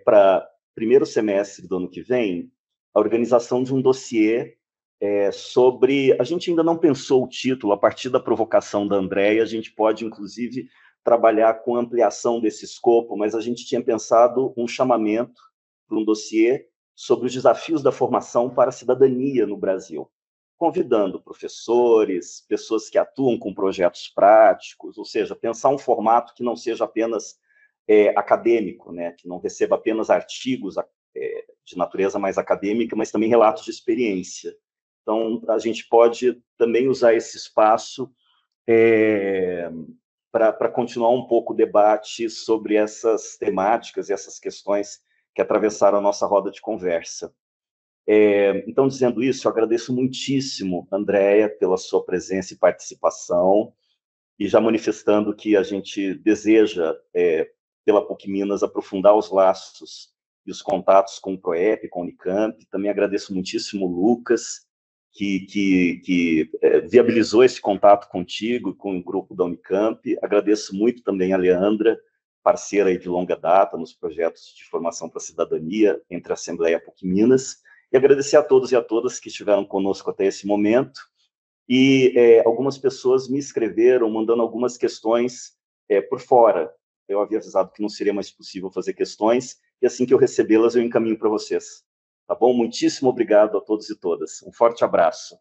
para primeiro semestre do ano que vem, a organização de um dossiê sobre... A gente ainda não pensou o título, a partir da provocação da Andréia, a gente pode, inclusive, trabalhar com ampliação desse escopo, mas a gente tinha pensado um chamamento para um dossiê sobre os desafios da formação para a cidadania no Brasil, convidando professores, pessoas que atuam com projetos práticos, ou seja, pensar um formato que não seja apenas acadêmico, né, que não receba apenas artigos de natureza mais acadêmica, mas também relatos de experiência. Então, a gente pode também usar esse espaço para continuar um pouco o debate sobre essas temáticas e essas questões que atravessaram a nossa roda de conversa. Então, dizendo isso, eu agradeço muitíssimo, Andréia, pela sua presença e participação, e já manifestando que a gente deseja, pela PUC Minas, aprofundar os laços e os contatos com o PROEP, com o Unicamp. Também agradeço muitíssimo o Lucas, que viabilizou esse contato contigo e com o grupo da Unicamp. Agradeço muito também a Leandra, parceira aí de longa data nos projetos de formação para a cidadania entre a Assembleia e a PUC Minas. E agradecer a todos e a todas que estiveram conosco até esse momento. E algumas pessoas me escreveram, mandando algumas questões por fora. Eu havia avisado que não seria mais possível fazer questões, e assim que eu recebê-las, eu encaminho para vocês. Tá bom? Muitíssimo obrigado a todos e todas. Um forte abraço.